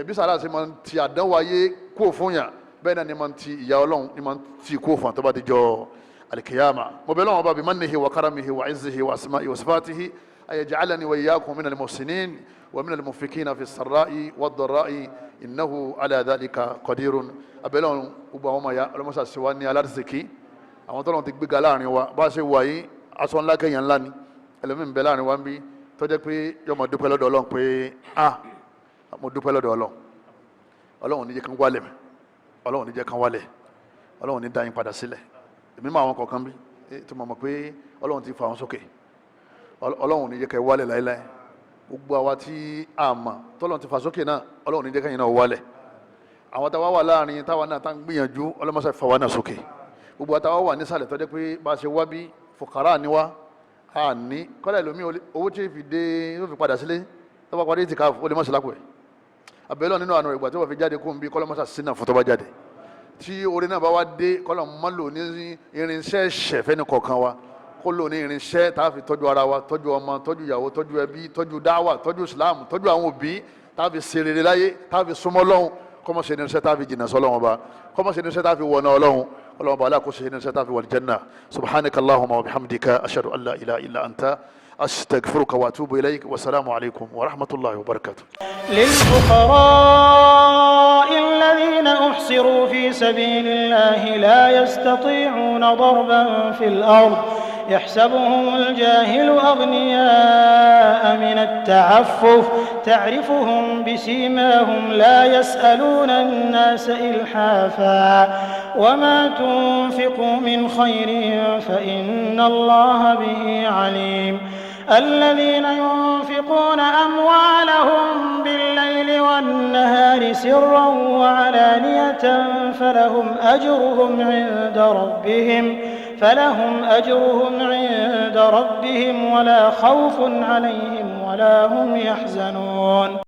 Speaker 2: bí sàrà ṣe máa ń ti àdánwò ayé kó fún yàn bẹ́ẹ̀ náà ni máa ń ti ìyà Ọlọ́run ni máa ń ti kó fún àtọ́bá ti jọ alikiyama mo bẹ̀ lọ́wọ́ bá bi mannihi wa karamihi wa izzihi wa asma'i wa sifatihi ay yaj'alani wa iyyakum min al-muhsinin wa min al-munfiqina fi as-sarra'i wad-dharra'i innahu ala dhalika qadirun abẹ́lọ́run gbogbo àwọn ọmọ ya ọlọ́mọṣà sí wa ní alárìsìkí àwọn tọ́lọ́run ti gbéga láàrin wa bá ṣe wà yìí aṣọ ńlá kẹyàn ńlá ni ẹlòmíín bẹ láàrin wa ń bí tó jẹ́ pé yọmọ dúpẹ́ lọ́dọ̀ Ọlọ́run pé mo dúpẹ́ lọ́dọ̀ Ọlọ́run Ọlọ́run ní jẹ́ kan wálẹ̀ Ọlọ́run ní jẹ́ kan wálẹ̀ Ọlọ́run ní dá yín padà sílẹ̀ èmi máa wọn kọ̀ọ̀kan bí tó mọ̀ pé Ọlọ́run ti fa wọn sókè Ọlọ́run ní jẹ́ kẹ́ wálẹ̀ láíláí gbogbo àwa tí a mọ̀ tọ́lọ́run ti fa sókè náà Ọlọ́run ní jẹ́ kẹ́yìn náà wálẹ̀ àwọn táwa wà láàrin táwa náà tá ń gbìyànjú ọlọ́mọṣẹ́ fa wa náà sókè gbogbo àtàwa wà nísàlẹ̀ tó jẹ́ pé bá a ṣe wá bí fòkàrà ni wá a ní kọ́lá ìlòmí owó tí fi dé yóò fi padà sílé tó bá parí ìtìká ó lè mọ̀ sí lápò ẹ̀ àbẹ̀lọ́ nínú àná ìgbà tí wọ́n fi jáde kó ń bí kọ́lọ́mọṣà sínú àfọ́tọ́ bá jáde tí orí náà bá wá dé kọ́lọ̀ mọ́ lò ní irinṣẹ́ ṣẹ̀fẹ́ ní kọ̀ọ̀kan wa kó lò ní irinṣẹ́ tá a fi tọ́jú ara wa tọ́jú ọmọ tọ́jú ìyàwó tọ́jú ẹbí tọ́jú dáwà tọ́jú Islam tọ́jú àwọn òbí tá a fi ṣe rere láyé tá a fi súnmọ́ Ọlọ́run kọ́mọ ṣe irinṣẹ́ tá a fi jìnnà sọ́lọ́run ọba kọ́mọ ṣe irinṣẹ́ tá a fi wọ̀nà Ọlọ́run Ọlọ́run ọba aláàkó ṣe irinṣẹ́ tá a fi wal janna subhanaka Allahumma wa bihamdika ashhadu an la ilaha illa anta أستغفرك وأتوب إليك والسلام عليكم ورحمة الله وبركاته.
Speaker 1: للفقراء الذين أحصروا في سبيل الله لا يستطيعون ضربا في الأرض يحسبهم الجاهل أغنياء من التعفف تعرفهم بسيماهم لا يسألون الناس إلحافا وما تنفقوا من خير فإن الله به عليم الذين ينفقون أموالهم بالليل والنهار سرا وعلانية فلهم أجرهم عند ربهم ولا خوف عليهم ولا هم يحزنون.